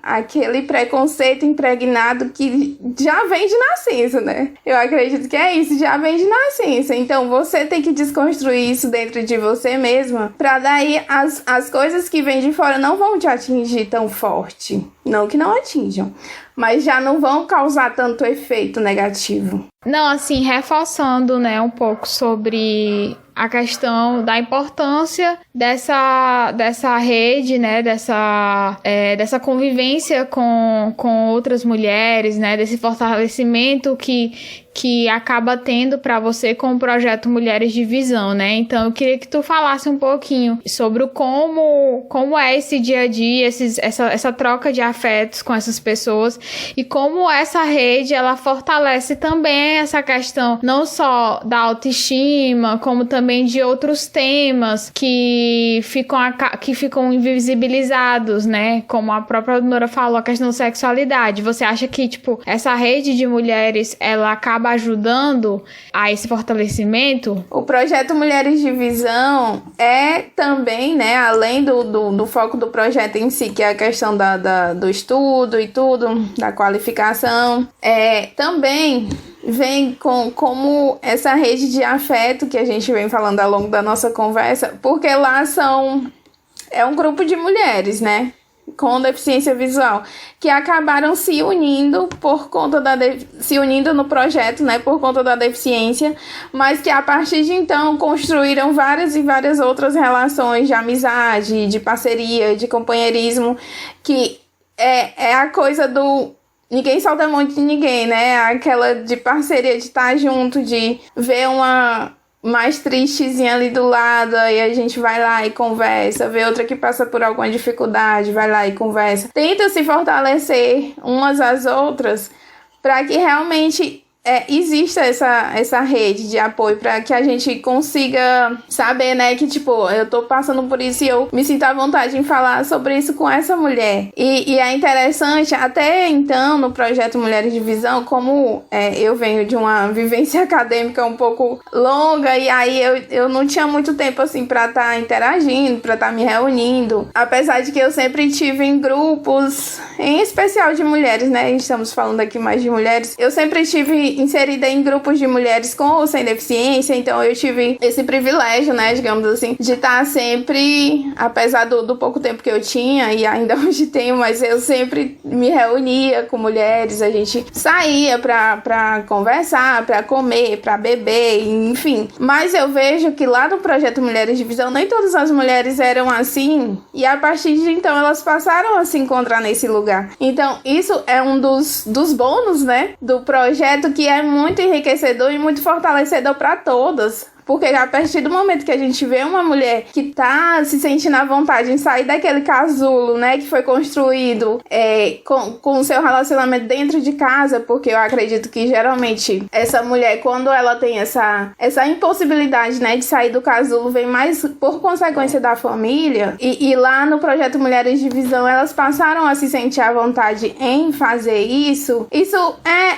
aquele preconceito impregnado que já vem de nascença, né? Eu acredito que é isso, já vem de nascença. Então você tem que desconstruir isso dentro de você mesma, pra daí as coisas que vêm de fora não vão te atingir tão forte. Não que não atinjam, mas já não vão causar tanto efeito negativo. Não, assim, reforçando, né, um pouco sobre a questão da importância dessa rede, né, dessa convivência com outras mulheres, né, desse fortalecimento que acaba tendo para você com o projeto Mulheres de Visão, né? Então eu queria que tu falasse um pouquinho sobre como é esse dia a dia, essa troca de afetos com essas pessoas e como essa rede ela fortalece também essa questão não só da autoestima, como também de outros temas que ficam invisibilizados, né? Como a própria Nora falou, a questão da sexualidade. Você acha que, tipo, essa rede de mulheres, ela acaba ajudando a esse fortalecimento? O projeto Mulheres de Visão é também, né, além do foco do projeto em si, que é a questão do estudo e tudo, da qualificação, também vem como essa rede de afeto que a gente vem falando ao longo da nossa conversa, porque lá é um grupo de mulheres, né, com deficiência visual, que acabaram se unindo se unindo no projeto, né, por conta da deficiência, mas que a partir de então construíram várias e várias outras relações de amizade, de parceria, de companheirismo, que é a coisa do ninguém solta a mão de ninguém, né, aquela de parceria, de estar junto, de ver uma mais tristezinha ali do lado, aí a gente vai lá e conversa, vê outra que passa por alguma dificuldade, vai lá e conversa. Tenta se fortalecer umas às outras para que realmente exista essa rede de apoio, para que a gente consiga saber, né, que tipo, eu tô passando por isso e eu me sinto à vontade em falar sobre isso com essa mulher. E é interessante, até então, no projeto Mulheres de Visão, como eu venho de uma vivência acadêmica um pouco longa, e aí eu não tinha muito tempo, assim, pra estar interagindo, pra estar me reunindo, apesar de que eu sempre tive em grupos, em especial de mulheres, né, estamos falando aqui mais de mulheres, eu sempre tive inserida em grupos de mulheres com ou sem deficiência, então eu tive esse privilégio, né, digamos assim, de estar sempre, apesar do pouco tempo que eu tinha, e ainda hoje tenho, mas eu sempre me reunia com mulheres, a gente saía pra conversar, pra comer, pra beber, enfim. Mas eu vejo que lá no projeto Mulheres de Visão, nem todas as mulheres eram assim, e a partir de então elas passaram a se encontrar nesse lugar. Então isso é um dos bônus, né, do projeto, que é muito enriquecedor e muito fortalecedor para todas, Porque a partir do momento que a gente vê uma mulher que tá se sentindo à vontade em sair daquele casulo, né, que foi construído com o seu relacionamento dentro de casa, porque eu acredito que geralmente essa mulher, quando ela tem essa impossibilidade, né, de sair do casulo, vem mais por consequência da família, e lá no projeto Mulheres de Visão, elas passaram a se sentir à vontade em fazer isso. Isso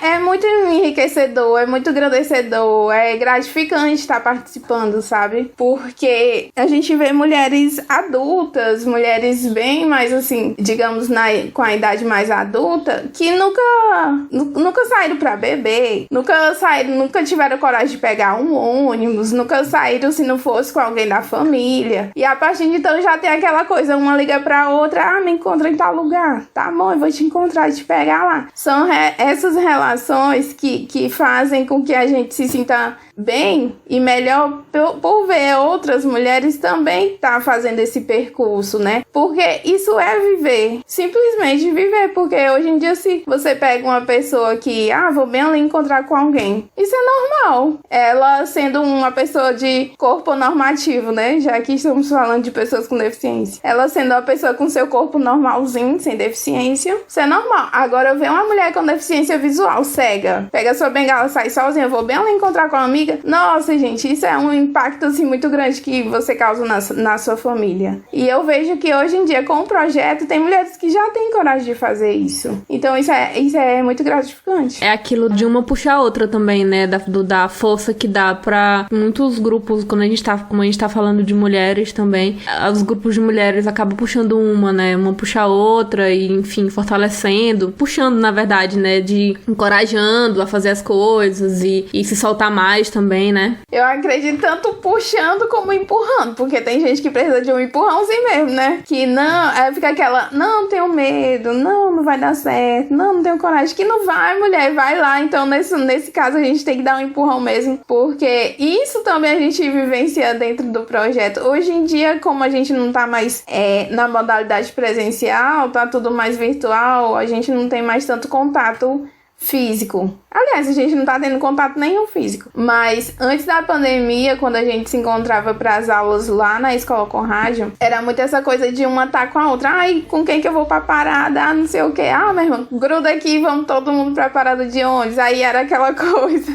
é muito enriquecedor, é muito engrandecedor, é gratificante estar participando, sabe? Porque a gente vê mulheres adultas, mulheres bem mais assim, digamos, com a idade mais adulta, que nunca saíram pra beber, nunca tiveram coragem de pegar um ônibus, nunca saíram se não fosse com alguém da família. E a partir de então já tem aquela coisa, uma liga pra outra, me encontra em tal lugar, tá bom, eu vou te encontrar e te pegar lá. São essas relações que fazem com que a gente se sinta bem e melhor por ver outras mulheres também tá fazendo esse percurso, né? Porque isso é viver, simplesmente viver, porque hoje em dia se você pega uma pessoa que, vou bem ali encontrar com alguém, isso é normal, ela sendo uma pessoa de corpo normativo, né? Já que estamos falando de pessoas com deficiência, ela sendo uma pessoa com seu corpo normalzinho, sem deficiência, isso é normal. Agora eu vejo uma mulher com deficiência visual, cega, pega sua bengala, sai sozinha, eu vou bem ali encontrar com uma amiga. Nossa, gente, isso é um impacto assim muito grande que você causa na sua família. E eu vejo que hoje em dia, com o projeto, tem mulheres que já têm coragem de fazer isso. Então isso é muito gratificante. É aquilo de uma puxar a outra também, né? Da força que dá pra muitos grupos, como a gente tá falando de mulheres também, os grupos de mulheres acabam puxando uma, né? Uma puxa a outra e, enfim, fortalecendo, puxando, na verdade, né? De encorajando a fazer as coisas e se soltar mais também, né? Eu acredito tanto puxando como empurrando, porque tem gente que precisa de um empurrãozinho mesmo, né? Que não, fica aquela, não tenho medo, não vai dar certo, não tenho coragem, que não vai, mulher, vai lá. Então nesse caso a gente tem que dar um empurrão mesmo, porque isso também a gente vivencia dentro do projeto. Hoje em dia, como a gente não tá mais na modalidade presencial, tá tudo mais virtual, a gente não tem mais tanto contato físico. Aliás, a gente não tá tendo contato nenhum físico. Mas antes da pandemia, quando a gente se encontrava pras aulas lá na escola com rádio, era muito essa coisa de uma tá com a outra. Ai, com quem que eu vou pra parada? Não sei o que. Meu irmão, gruda aqui, vamos todo mundo pra parada de ônibus. Aí era aquela coisa.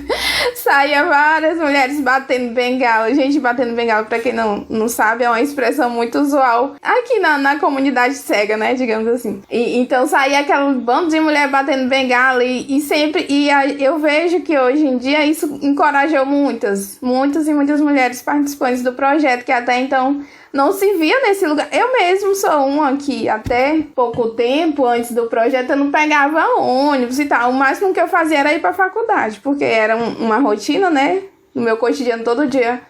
Saía várias mulheres batendo bengala. Gente, batendo bengala, pra quem não sabe, é uma expressão muito usual aqui na comunidade cega, né? Digamos assim. Então saía aquele bando de mulher batendo bengala e sempre... eu vejo que hoje em dia isso encorajou muitas e muitas mulheres participantes do projeto que até então não se via nesse lugar. Eu mesmo sou uma que até pouco tempo antes do projeto eu não pegava ônibus e tal. O máximo que eu fazia era ir pra faculdade, porque era uma rotina, né? No meu cotidiano, todo dia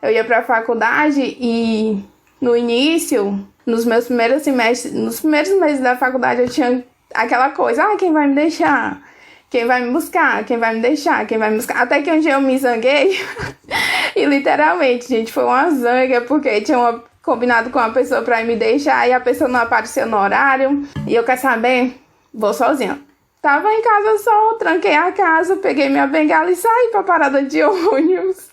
eu ia pra faculdade e no início, nos meus primeiros semestres, nos primeiros meses da faculdade eu tinha aquela coisa, quem vai me deixar? Quem vai me buscar? Quem vai me deixar? Quem vai me buscar? Até que um dia eu me zanguei. E literalmente, gente, foi uma zanga, porque tinha combinado com uma pessoa pra me deixar e a pessoa não apareceu no horário. E eu, quer saber? Vou sozinha. Tava em casa só, tranquei a casa, peguei minha bengala e saí pra parada de ônibus.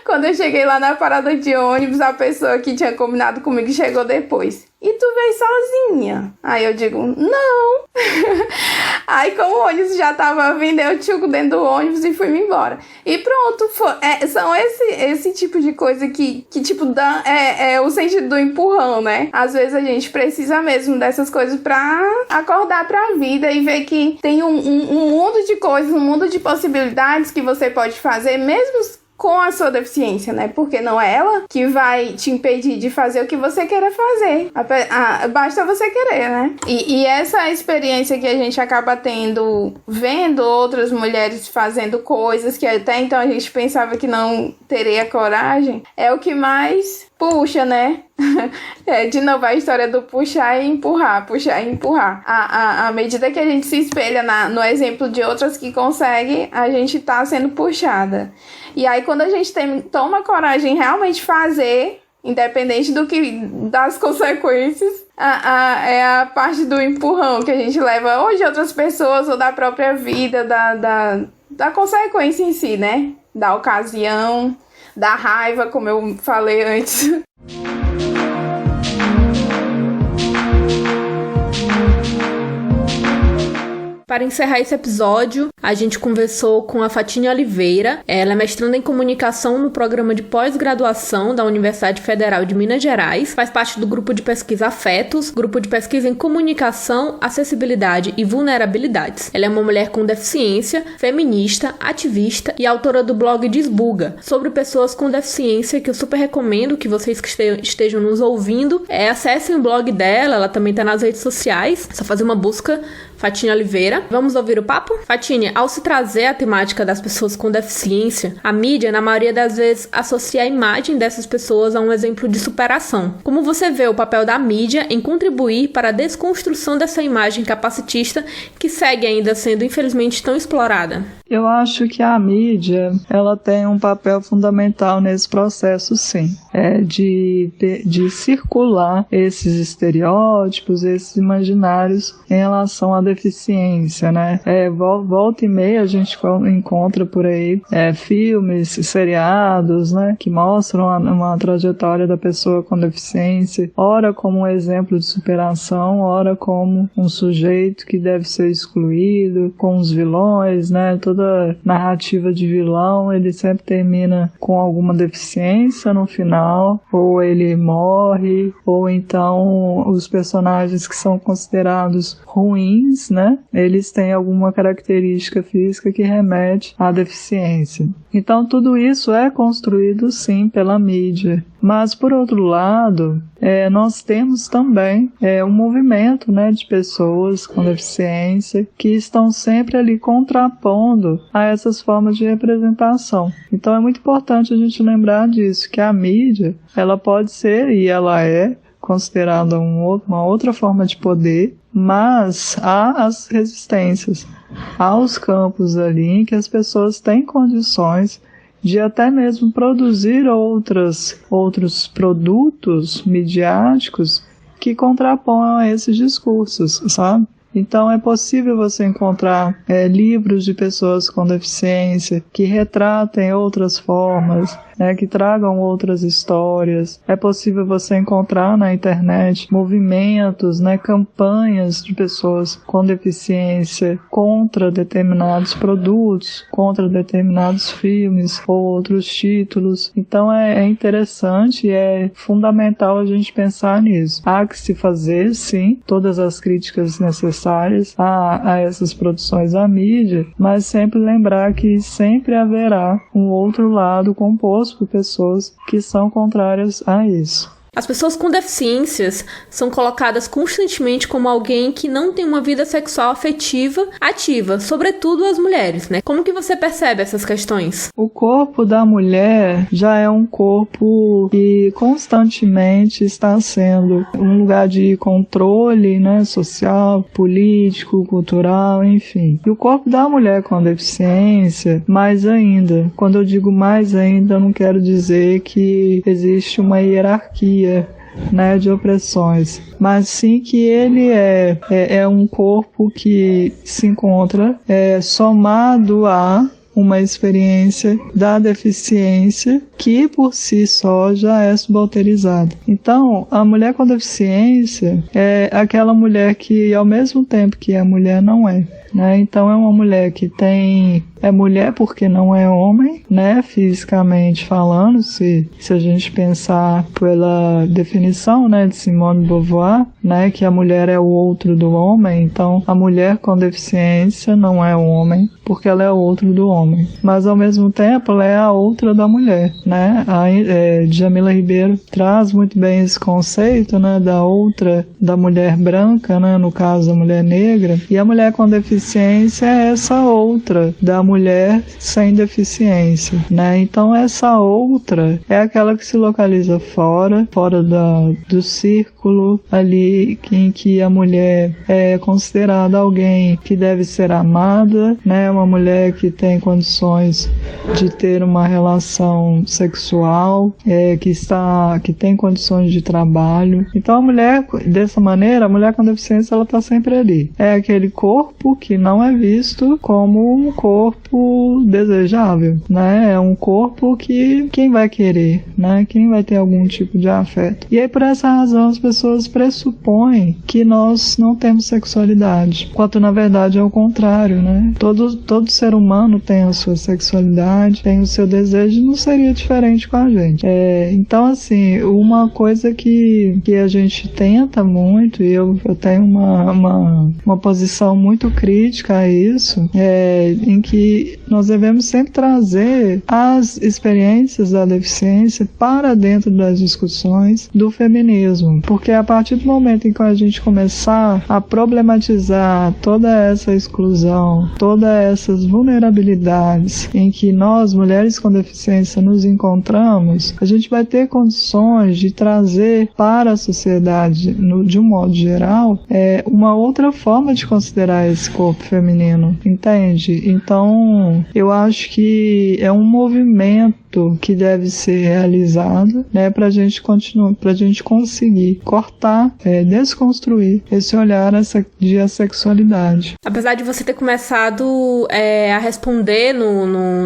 Quando eu cheguei lá na parada de ônibus, a pessoa que tinha combinado comigo chegou depois. E tu veio sozinha? Aí eu digo, não. Aí como o ônibus já tava vindo, eu tchuco dentro do ônibus e fui-me embora. E pronto, são esse tipo de coisa que tipo, dá o sentido do empurrão, né? Às vezes a gente precisa mesmo dessas coisas pra acordar pra vida e ver que tem um mundo de coisas, um mundo de possibilidades que você pode fazer, mesmo com a sua deficiência, né? Porque não é ela que vai te impedir de fazer o que você queira fazer. Basta você querer, né? E essa experiência que a gente acaba tendo, vendo outras mulheres fazendo coisas que até então a gente pensava que não teria coragem, é o que mais puxa, né? De novo a história do puxar e empurrar, puxar e empurrar. À medida que a gente se espelha no exemplo de outras que conseguem, a gente tá sendo puxada. E aí quando a gente toma coragem em realmente fazer, independente das consequências, é a parte do empurrão que a gente leva ou de outras pessoas ou da própria vida, da consequência em si, né? Da ocasião, da raiva, como eu falei antes. Para encerrar esse episódio, a gente conversou com a Fatine Oliveira. Ela é mestranda em comunicação no programa de pós-graduação da Universidade Federal de Minas Gerais, faz parte do grupo de pesquisa Afetos, grupo de pesquisa em comunicação, acessibilidade e vulnerabilidades. Ela é uma mulher com deficiência, feminista, ativista e autora do blog Desbuga, sobre pessoas com deficiência, que eu super recomendo que vocês que estejam nos ouvindo acessem o blog dela. Ela também está nas redes sociais, é só fazer uma busca, Fatine Oliveira. Vamos ouvir o papo? Fatine, ao se trazer a temática das pessoas com deficiência, a mídia, na maioria das vezes, associa a imagem dessas pessoas a um exemplo de superação. Como você vê o papel da mídia em contribuir para a desconstrução dessa imagem capacitista que segue ainda sendo, infelizmente, tão explorada? Eu acho que a mídia, ela tem um papel fundamental nesse processo, sim. De circular esses estereótipos, esses imaginários em relação à deficiência, né? Volta e meia a gente encontra por aí filmes, seriados, né? Que mostram uma trajetória da pessoa com deficiência, ora como um exemplo de superação, ora como um sujeito que deve ser excluído, com os vilões, né? Toda narrativa de vilão, ele sempre termina com alguma deficiência no final, ou ele morre, ou então os personagens que são considerados ruins, né? Eles têm alguma característica física que remete à deficiência. Então tudo isso é construído sim pela mídia. Mas por outro lado, nós temos também um movimento, né, de pessoas com deficiência que estão sempre ali contrapondo a essas formas de representação. Então é muito importante a gente lembrar disso, que a mídia, ela pode ser, e ela é, considerada uma outra forma de poder, mas há as resistências, há os campos ali em que as pessoas têm condições de até mesmo produzir outros produtos midiáticos que contraponham a esses discursos, sabe? Então é possível você encontrar livros de pessoas com deficiência que retratem outras formas, né, que tragam outras histórias. É possível você encontrar na internet movimentos, né, campanhas de pessoas com deficiência contra determinados produtos, contra determinados filmes ou outros títulos. Então é interessante e é fundamental a gente pensar nisso. Há que se fazer, sim, todas as críticas necessárias a essas produções à mídia, mas sempre lembrar que sempre haverá um outro lado composto por pessoas que são contrárias a isso. As pessoas com deficiências são colocadas constantemente como alguém que não tem uma vida sexual afetiva ativa, sobretudo as mulheres, né? Como que você percebe essas questões? O corpo da mulher já é um corpo que constantemente está sendo um lugar de controle, né, social, político, cultural, enfim. E o corpo da mulher com deficiência, mais ainda. Quando eu digo mais ainda, eu não quero dizer que existe uma hierarquia, né, de opressões, mas sim que ele é um corpo que se encontra somado a uma experiência da deficiência que por si só já é subalterizada. Então, a mulher com deficiência é aquela mulher que, ao mesmo tempo que é mulher, não é. Né? Então, é uma mulher que é mulher porque não é homem, né? Fisicamente falando, se a gente pensar pela definição, né, de Simone de Beauvoir, né, que a mulher é o outro do homem. Então, a mulher com deficiência não é o homem, porque ela é o outro do homem. Mas, ao mesmo tempo, ela é a outra da mulher, né? A Djamila Ribeiro traz muito bem esse conceito, né, da outra, da mulher branca, né, no caso, da mulher negra, e a mulher com deficiência é essa outra, da mulher sem deficiência, né? Então, essa outra é aquela que se localiza fora do círculo ali em que a mulher é considerada alguém que deve ser amada, né? Uma mulher que tem condições de ter uma relação sexual, que tem condições de trabalho. Então, a mulher, dessa maneira, a mulher com deficiência, ela está sempre ali. É aquele corpo que não é visto como um corpo corpo desejável, né? É um corpo que quem vai querer, né? Quem vai ter algum tipo de afeto. E aí, por essa razão, as pessoas pressupõem que nós não temos sexualidade, quando na verdade é o contrário, né? Todo ser humano tem a sua sexualidade, tem o seu desejo, não seria diferente com a gente. Então, assim, uma coisa que a gente tenta muito, e eu tenho uma posição muito crítica a isso, em que nós devemos sempre trazer as experiências da deficiência para dentro das discussões do feminismo, porque a partir do momento em que a gente começar a problematizar toda essa exclusão, todas essas vulnerabilidades em que nós, mulheres com deficiência, nos encontramos, a gente vai ter condições de trazer para a sociedade, de um modo geral, uma outra forma de considerar esse corpo feminino, entende? Então, eu acho que é um movimento que deve ser realizado, né, para a gente conseguir cortar, desconstruir esse olhar de assexualidade. Apesar de você ter começado a responder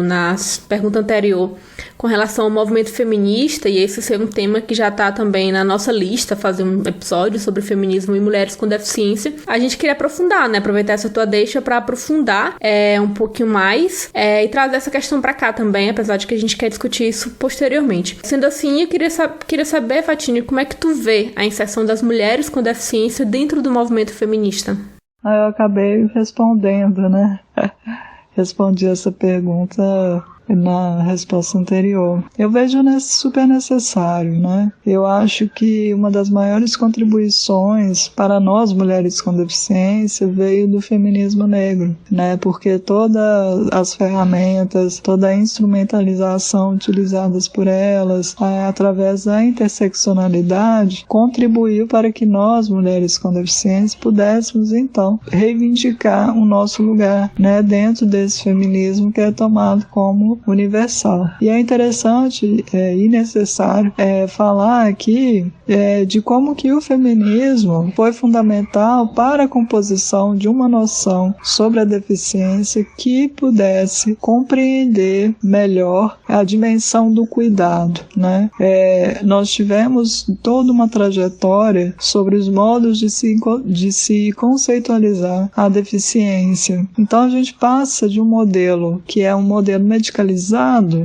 na pergunta anterior com relação ao movimento feminista, e esse ser um tema que já está também na nossa lista, fazer um episódio sobre feminismo e mulheres com deficiência, a gente queria aprofundar, né, aproveitar essa tua deixa para aprofundar um pouquinho mais e trazer essa questão para cá também, apesar de que a gente quer discutir isso posteriormente. Sendo assim, eu queria saber, Fatine, como é que tu vê a inserção das mulheres com deficiência dentro do movimento feminista? Eu acabei respondendo, né? Respondi essa pergunta na resposta anterior. Eu vejo super necessário, né? Eu acho que uma das maiores contribuições para nós, mulheres com deficiência, veio do feminismo negro, né? Porque todas as ferramentas, toda a instrumentalização utilizadas por elas, através da interseccionalidade, contribuiu para que nós, mulheres com deficiência, pudéssemos, então, reivindicar o nosso lugar, né? Dentro desse feminismo que é tomado como universal. E é interessante e necessário falar aqui de como que o feminismo foi fundamental para a composição de uma noção sobre a deficiência que pudesse compreender melhor a dimensão do cuidado, né? Nós tivemos toda uma trajetória sobre os modos de se conceitualizar a deficiência. Então a gente passa de um modelo que é um modelo medicalizado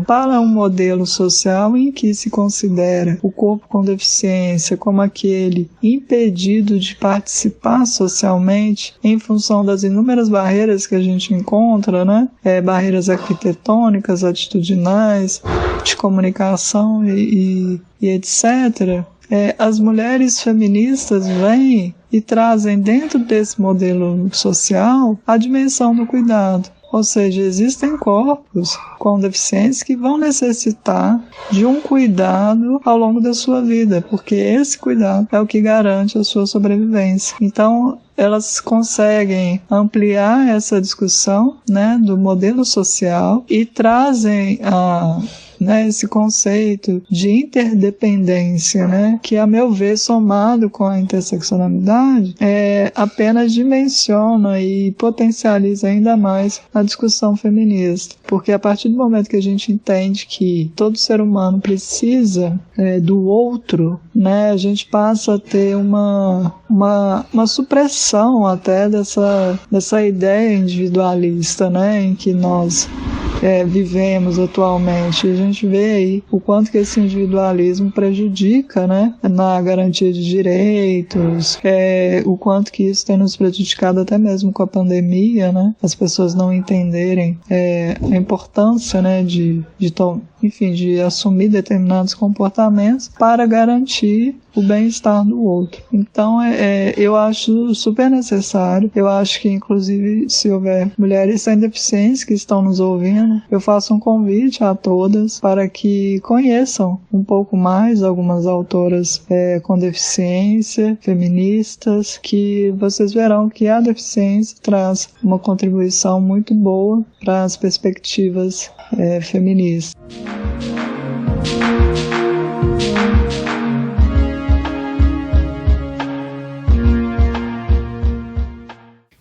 para um modelo social em que se considera o corpo com deficiência como aquele impedido de participar socialmente em função das inúmeras barreiras que a gente encontra, né? Barreiras arquitetônicas, atitudinais, de comunicação e etc. As mulheres feministas vêm e trazem dentro desse modelo social a dimensão do cuidado. Ou seja, existem corpos com deficiência que vão necessitar de um cuidado ao longo da sua vida, porque esse cuidado é o que garante a sua sobrevivência. Então, elas conseguem ampliar essa discussão, né, do modelo social e trazem esse conceito de interdependência, né, que, a meu ver, somado com a interseccionalidade, apenas dimensiona e potencializa ainda mais a discussão feminista. Porque a partir do momento que a gente entende que todo ser humano precisa do outro, né, a gente passa a ter uma supressão até dessa ideia individualista, né, em que nós vivemos atualmente. A gente vê aí o quanto que esse individualismo prejudica, né, na garantia de direitos, o quanto que isso tem nos prejudicado até mesmo com a pandemia, né, as pessoas não entenderem a importância, né, de assumir determinados comportamentos para garantir o bem-estar do outro. Então, eu acho super necessário. Eu acho que, inclusive, se houver mulheres sem deficiência que estão nos ouvindo, eu faço um convite a todas para que conheçam um pouco mais algumas autoras com deficiência, feministas, que vocês verão que a deficiência traz uma contribuição muito boa para as perspectivas feministas.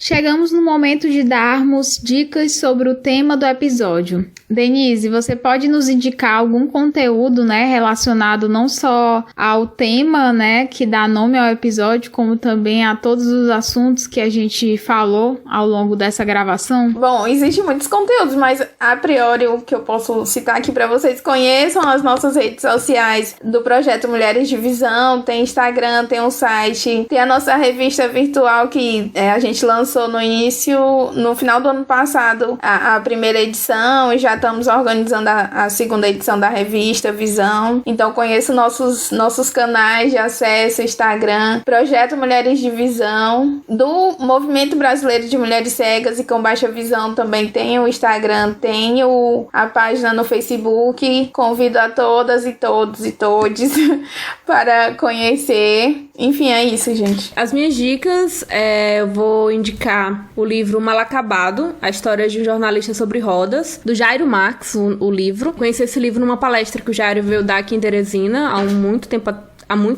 Chegamos no momento de darmos dicas sobre o tema do episódio. Denise, você pode nos indicar algum conteúdo, né, relacionado não só ao tema, né, que dá nome ao episódio, como também a todos os assuntos que a gente falou ao longo dessa gravação? Bom, existem muitos conteúdos, mas a priori o que eu posso citar aqui para vocês, conheçam as nossas redes sociais do Projeto Mulheres de Visão, tem Instagram, tem um site, tem a nossa revista virtual que a gente lançou no final do ano passado, a primeira edição, e já estamos organizando a segunda edição da revista Visão. Então conheça nossos canais de acesso, Instagram, Projeto Mulheres de Visão, do Movimento Brasileiro de Mulheres Cegas e com Baixa Visão também tem o Instagram, tem a página no Facebook. Convido a todas e todos e todes para conhecer. Enfim, é isso, gente. As minhas dicas, eu vou indicar o livro Mal Acabado, a história de um jornalista sobre rodas, do Jairo Marques, o livro. Conheci esse livro numa palestra que o Jairo veio dar aqui em Teresina há muito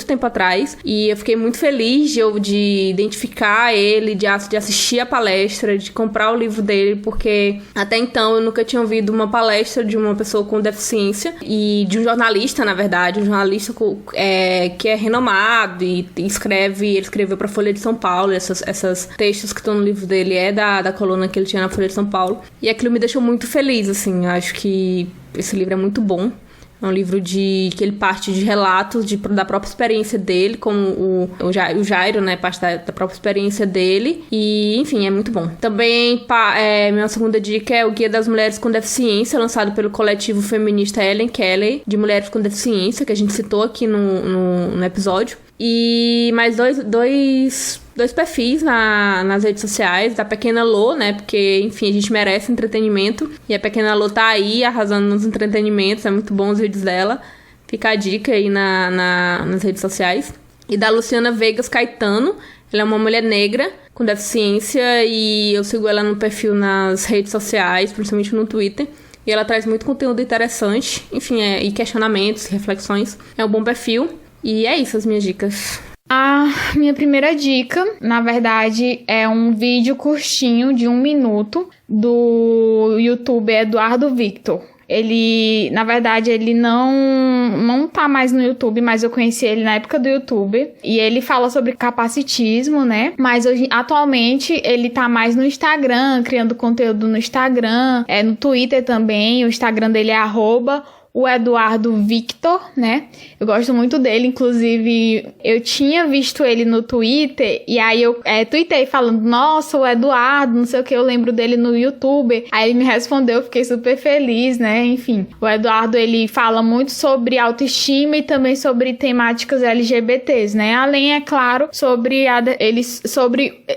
tempo atrás, e eu fiquei muito feliz de identificar ele, de assistir a palestra, de comprar o livro dele, porque até então eu nunca tinha ouvido uma palestra de uma pessoa com deficiência, e de um jornalista, na verdade, um jornalista que é renomado e ele escreveu pra Folha de São Paulo, essas textos que estão no livro dele da coluna que ele tinha na Folha de São Paulo, e aquilo me deixou muito feliz, assim. Eu acho que esse livro é muito bom. É um livro que ele parte de relatos da própria experiência dele, como o Jairo, né, parte da própria experiência dele. E, enfim, é muito bom. Também, minha segunda dica é o Guia das Mulheres com Deficiência, lançado pelo coletivo feminista Ellen Kelly, de Mulheres com Deficiência, que a gente citou aqui no episódio. E mais dois perfis nas redes sociais, da Pequena Lô, né, porque, enfim, a gente merece entretenimento, e a Pequena Lô tá aí arrasando nos entretenimentos, é muito bom os vídeos dela, fica a dica aí nas redes sociais. E da Luciana Vegas Caetano, ela é uma mulher negra com deficiência, e eu sigo ela no perfil nas redes sociais, principalmente no Twitter, e ela traz muito conteúdo interessante, enfim, e questionamentos, reflexões, é um bom perfil. E é isso, as minhas dicas. A minha primeira dica, na verdade, é um vídeo curtinho de 1 minuto do youtuber Eduardo Victor. Ele, na verdade, ele não tá mais no YouTube, mas eu conheci ele na época do YouTube. E ele fala sobre capacitismo, né? Mas atualmente ele tá mais no Instagram, criando conteúdo no Instagram, no Twitter também. O Instagram dele é @o Eduardo Victor, né? Eu gosto muito dele, inclusive eu tinha visto ele no Twitter, e aí eu tuitei falando, nossa, o Eduardo, não sei o que, eu lembro dele no YouTube. Aí ele me respondeu, eu fiquei super feliz, né? Enfim, o Eduardo, ele fala muito sobre autoestima e também sobre temáticas LGBTs, né? Além, é claro, sobre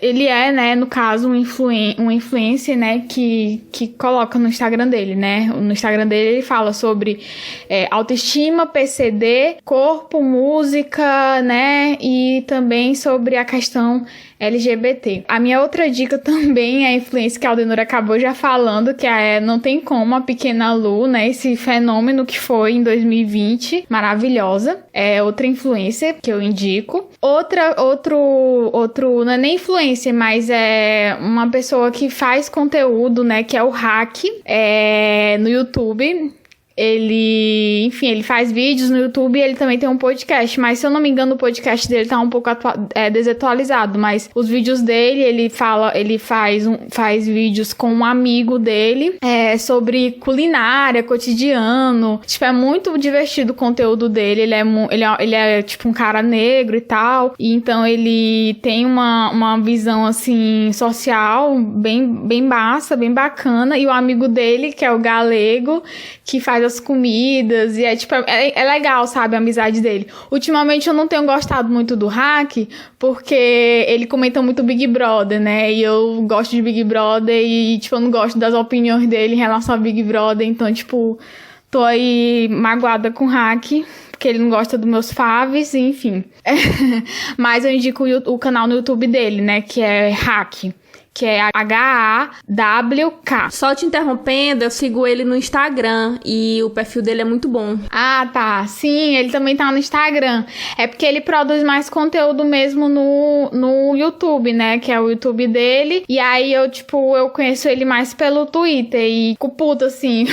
ele é, né, no caso, um influencer, né, que coloca no Instagram dele, né? No Instagram dele ele fala sobre autoestima, PCD, corpo, música, né? E também sobre a questão LGBT. A minha outra dica também é a influência que a Aldenora acabou já falando, que Não Tem Como, a Pequena Lu, né? Esse fenômeno que foi em 2020, maravilhosa. É outra influência que eu indico. Outro, não é nem influencer, mas é uma pessoa que faz conteúdo, né? Que é o Hack, no YouTube. Ele faz vídeos no YouTube, e ele também tem um podcast, mas se eu não me engano o podcast dele tá um pouco desatualizado, mas os vídeos dele, ele faz vídeos com um amigo dele, sobre culinária, cotidiano, tipo, é muito divertido o conteúdo dele, ele é tipo um cara negro e tal, e então ele tem uma visão, assim, social bem massa, bem bacana, e o amigo dele, que é o galego, que faz as comidas, e é legal, sabe, a amizade dele. Ultimamente eu não tenho gostado muito do Hack, porque ele comenta muito Big Brother, né, e eu gosto de Big Brother, e, tipo, eu não gosto das opiniões dele em relação a Big Brother, então, tipo, tô aí magoada com o Hack, porque ele não gosta dos meus faves, enfim. Mas eu indico o canal no YouTube dele, né, que é Hack, que é HAWK. Só te interrompendo, eu sigo ele no Instagram e o perfil dele é muito bom. Ah, tá. Sim, ele também tá no Instagram. É porque ele produz mais conteúdo mesmo no YouTube, né? Que é o YouTube dele. E aí eu conheço ele mais pelo Twitter. E fico puta, assim,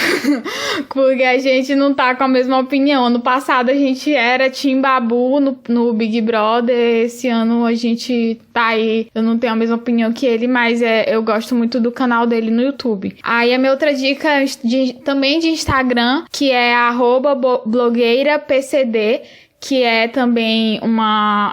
porque a gente não tá com a mesma opinião. Ano passado a gente era Team Babu no Big Brother. Esse ano a gente tá aí. Eu não tenho a mesma opinião que ele, mas eu gosto muito do canal dele no YouTube. Aí a minha outra dica também de Instagram, que é @blogueirapcd, que é também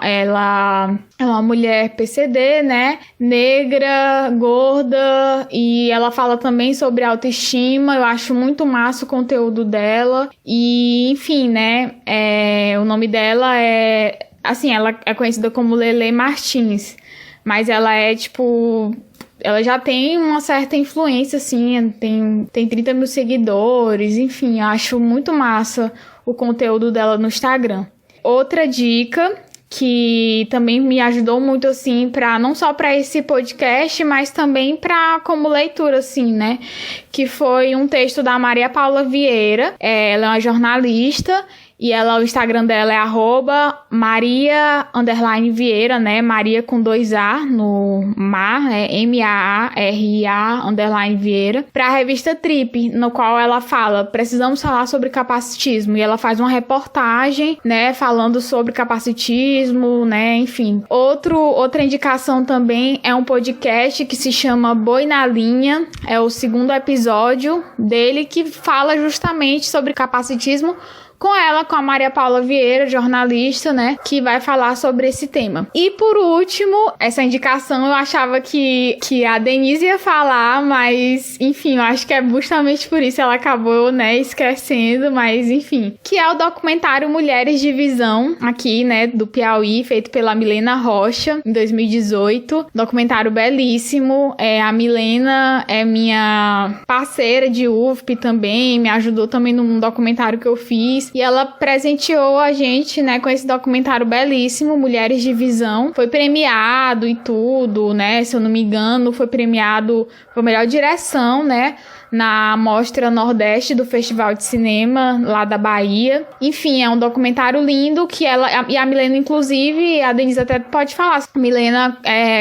ela é uma mulher PCD, né? Negra, gorda, e ela fala também sobre autoestima. Eu acho muito massa o conteúdo dela. E, enfim, né? O nome dela assim, ela é conhecida como Lele Martins. Mas ela ela já tem uma certa influência, assim, tem 30 mil seguidores, enfim, acho muito massa o conteúdo dela no Instagram. Outra dica que também me ajudou muito, assim, não só para esse podcast, mas também como leitura, assim, né? Que foi um texto da Maria Paula Vieira. Ela é uma jornalista. E o Instagram dela é @Maria_Vieira, né? Maria com 2 A no mar, MAARIA_Vieira, pra revista Trip, no qual ela fala, precisamos falar sobre capacitismo. E ela faz uma reportagem, né? Falando sobre capacitismo, né? Enfim. Outra indicação também é um podcast que se chama Boi na Linha. É o 2º episódio dele, que fala justamente sobre capacitismo, com a Maria Paula Vieira, jornalista, né, que vai falar sobre esse tema. E por último, essa indicação eu achava que a Denise ia falar, mas enfim, eu acho que é justamente por isso ela acabou, né, esquecendo, mas enfim, que é o documentário Mulheres de Visão, aqui, né, do Piauí, feito pela Milena Rocha, em 2018. Documentário belíssimo. A Milena é minha parceira de UFP também, me ajudou também num documentário que eu fiz. E ela presenteou a gente, né, com esse documentário belíssimo, Mulheres de Visão. Foi premiado e tudo, né? Se eu não me engano, foi premiado por melhor direção, né? Na Mostra Nordeste do Festival de Cinema, lá da Bahia. Enfim, é um documentário lindo que e a Milena, inclusive, a Denise até pode falar. A Milena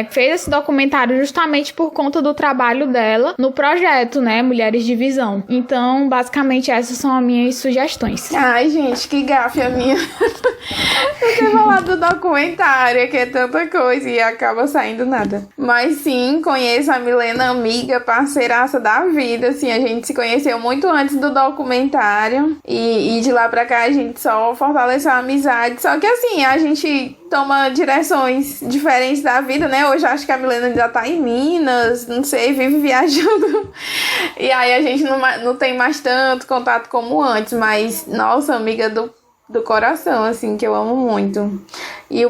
fez esse documentário justamente por conta do trabalho dela no projeto, né, Mulheres de Visão. Então, basicamente, essas são as minhas sugestões. Ai, gente, que gafe a minha. Eu ter falado do documentário, que é tanta coisa e acaba saindo nada. Mas sim, conheço a Milena, amiga, parceiraça da vida. Assim, a gente se conheceu muito antes do documentário e de lá pra cá a gente só fortaleceu a amizade. Só que assim, a gente toma direções diferentes da vida, né? Hoje acho que a Milena ainda tá em Minas, não sei, vive viajando. E aí a gente não tem mais tanto contato como antes, mas, nossa, amiga do coração, assim, que eu amo muito. E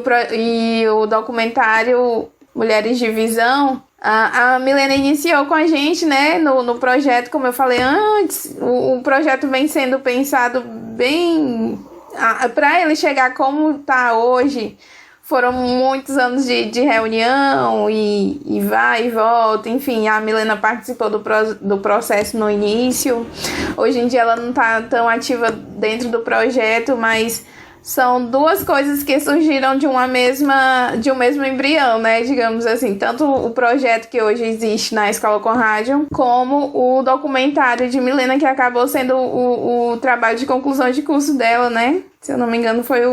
o documentário Mulheres de Visão, a Milena iniciou com a gente, né, no projeto, como eu falei antes. O projeto vem sendo pensado bem... Para ele chegar como tá hoje, foram muitos anos de reunião e vai e volta. Enfim, a Milena participou do processo no início. Hoje em dia ela não tá tão ativa dentro do projeto, mas... São duas coisas que surgiram de um mesmo embrião, né? Digamos assim, tanto o projeto que hoje existe na Escola com Rádio, como o documentário de Milena, que acabou sendo o trabalho de conclusão de curso dela, né? Se eu não me engano, foi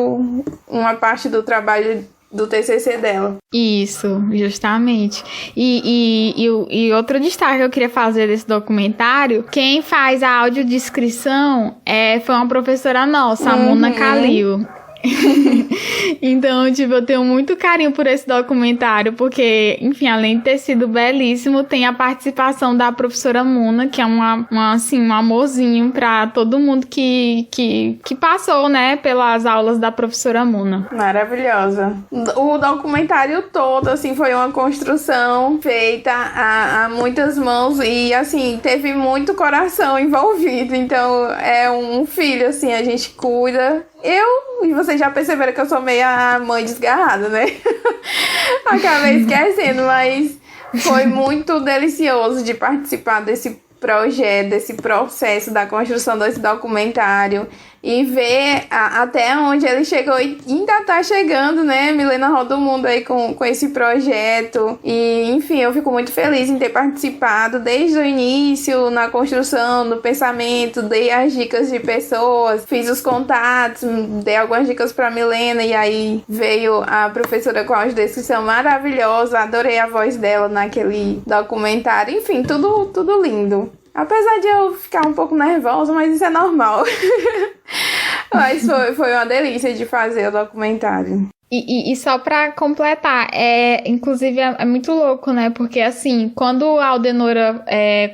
uma parte do trabalho do TCC dela. Isso, justamente. E outro destaque que eu queria fazer desse documentário, quem faz a audiodescrição foi uma professora nossa, a Mona Calil. Então, eu tenho muito carinho por esse documentário, porque, enfim, além de ter sido belíssimo, tem a participação da professora Mona, que é um amorzinho pra todo mundo que passou, né, pelas aulas da professora Mona. Maravilhosa. O documentário todo, assim, foi uma construção feita a muitas mãos e, assim, teve muito coração envolvido. Então, é um filho, assim, a gente cuida. E vocês já perceberam que eu sou meio a mãe desgarrada, né? Acabei esquecendo, mas Foi muito delicioso de participar desse projeto, desse processo da construção desse documentário e ver até onde ele chegou e ainda tá chegando, né? Milena roda o mundo aí com esse projeto. E, enfim, eu fico muito feliz em ter participado desde o início, na construção, no pensamento, dei as dicas de pessoas, fiz os contatos, dei algumas dicas pra Milena e aí veio a professora com a descrição maravilhosa, adorei a voz dela naquele documentário. Enfim, tudo lindo. Apesar de eu ficar um pouco nervosa, mas isso é normal. Mas foi uma delícia de fazer o documentário. E só pra completar, inclusive é muito louco, né? Porque assim, quando a Aldenora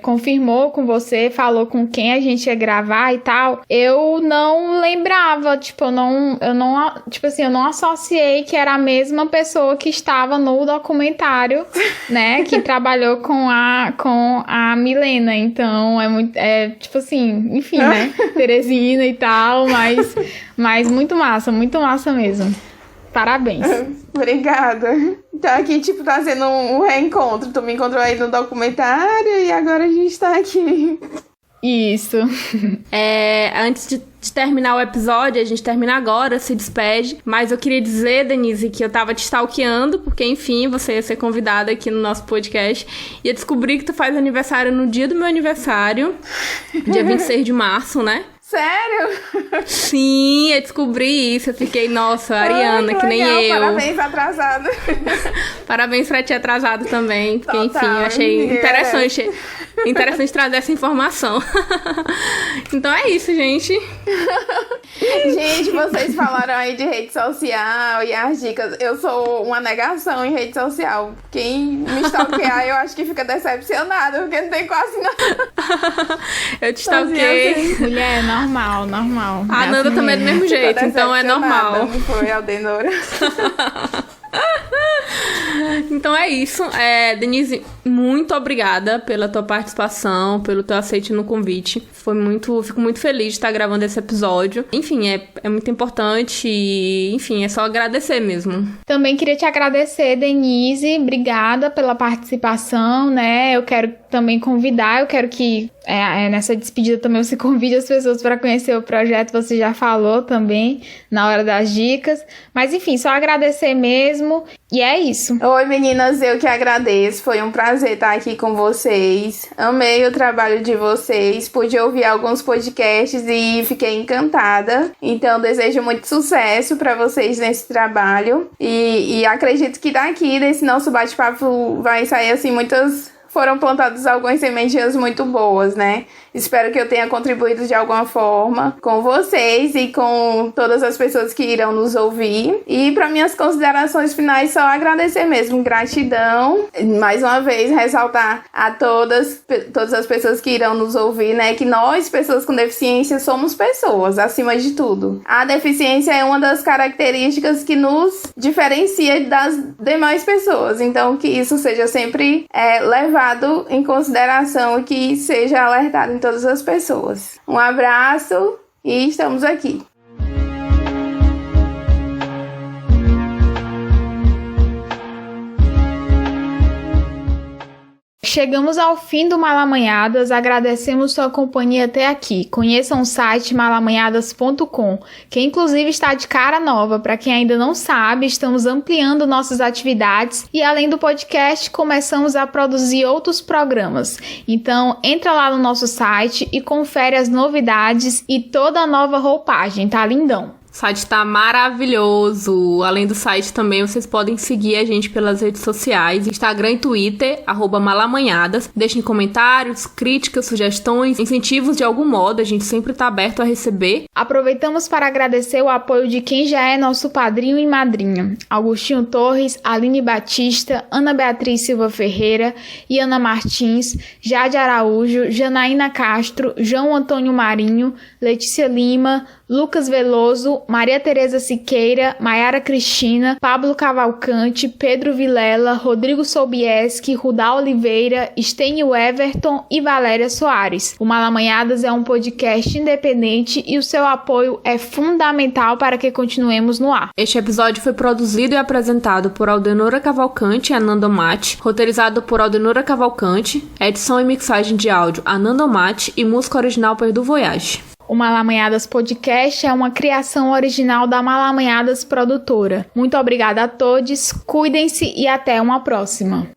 confirmou com você, falou com quem a gente ia gravar e tal, eu não lembrava, eu não associei que era a mesma pessoa que estava no documentário, né? Que trabalhou com a Milena. Então, enfim, né? Teresina e tal, mas muito massa mesmo. Parabéns. Obrigada. Então aqui, tá sendo um reencontro. Tu me encontrou aí no documentário e agora a gente tá aqui. Isso. Antes de terminar o episódio, a gente termina agora, se despede. Mas eu queria dizer, Denise, que eu tava te stalkeando, porque, enfim, você ia ser convidada aqui no nosso podcast. E eu descobri que tu faz aniversário no dia do meu aniversário, dia 26 de março, né? Sério? Sim, eu descobri isso. Eu fiquei, nossa, Ariana, que nem eu. Parabéns, atrasada. Parabéns pra ti atrasado também. Porque, enfim, eu achei interessante trazer essa informação. Então é isso, gente. Gente, vocês falaram aí de rede social e as dicas. Eu sou uma negação em rede social. Quem me stalkear, eu acho que fica decepcionado, porque não tem quase nada. Eu te stalkeei. Mulher, normal. A Nanda também é do mesmo jeito, então é normal. Não foi, Aldenora. Então é isso. Denise, muito obrigada pela tua participação, pelo teu aceite no convite. Fico muito feliz de estar gravando esse episódio. Enfim, é muito importante e, enfim, é só agradecer mesmo. Também queria te agradecer, Denise. Obrigada pela participação, né? Eu quero também convidar, eu quero que nessa despedida também você convide as pessoas para conhecer o projeto, você já falou também na hora das dicas. Mas enfim, só agradecer mesmo e é isso. Oi meninas, eu que agradeço, foi um prazer estar aqui com vocês, amei o trabalho de vocês, pude ouvir alguns podcasts e fiquei encantada, então desejo muito sucesso para vocês nesse trabalho e acredito que daqui desse nosso bate-papo vai sair assim foram plantadas algumas sementes muito boas, né? Espero que eu tenha contribuído de alguma forma com vocês e com todas as pessoas que irão nos ouvir. E para minhas considerações finais, só agradecer mesmo, gratidão. Mais uma vez, ressaltar a todas as pessoas que irão nos ouvir, né? Que nós, pessoas com deficiência, somos pessoas, acima de tudo. A deficiência é uma das características que nos diferencia das demais pessoas. Então, que isso seja sempre levado em consideração e que seja alertado em todas as pessoas. Um abraço e estamos aqui. Chegamos ao fim do Malamanhadas, agradecemos sua companhia até aqui. Conheçam o site malamanhadas.com, que inclusive está de cara nova. Para quem ainda não sabe, estamos ampliando nossas atividades e além do podcast, começamos a produzir outros programas. Então, entra lá no nosso site e confere as novidades e toda a nova roupagem, tá lindão? O site tá maravilhoso. Além do site também, vocês podem seguir a gente pelas redes sociais, Instagram e Twitter, @malamanhadas. Deixem comentários, críticas, sugestões, incentivos de algum modo, a gente sempre tá aberto a receber. Aproveitamos para agradecer o apoio de quem já é nosso padrinho e madrinha. Augustinho Torres, Aline Batista, Ana Beatriz Silva Ferreira, Iana Martins, Jade Araújo, Janaína Castro, João Antônio Marinho, Letícia Lima, Lucas Veloso, Maria Tereza Siqueira, Maiara Cristina, Pablo Cavalcante, Pedro Vilela, Rodrigo Sobieski, Rudá Oliveira, Stênio Everton e Valéria Soares. O Malamanhadas é um podcast independente e o seu apoio é fundamental para que continuemos no ar. Este episódio foi produzido e apresentado por Aldenora Cavalcante e Ananda Mate, roteirizado por Aldenora Cavalcante, edição e mixagem de áudio Ananda Mate e música original Perdu Voyage. O Malamanhadas Podcast é uma criação original da Malamanhadas Produtora. Muito obrigada a todos, cuidem-se e até uma próxima.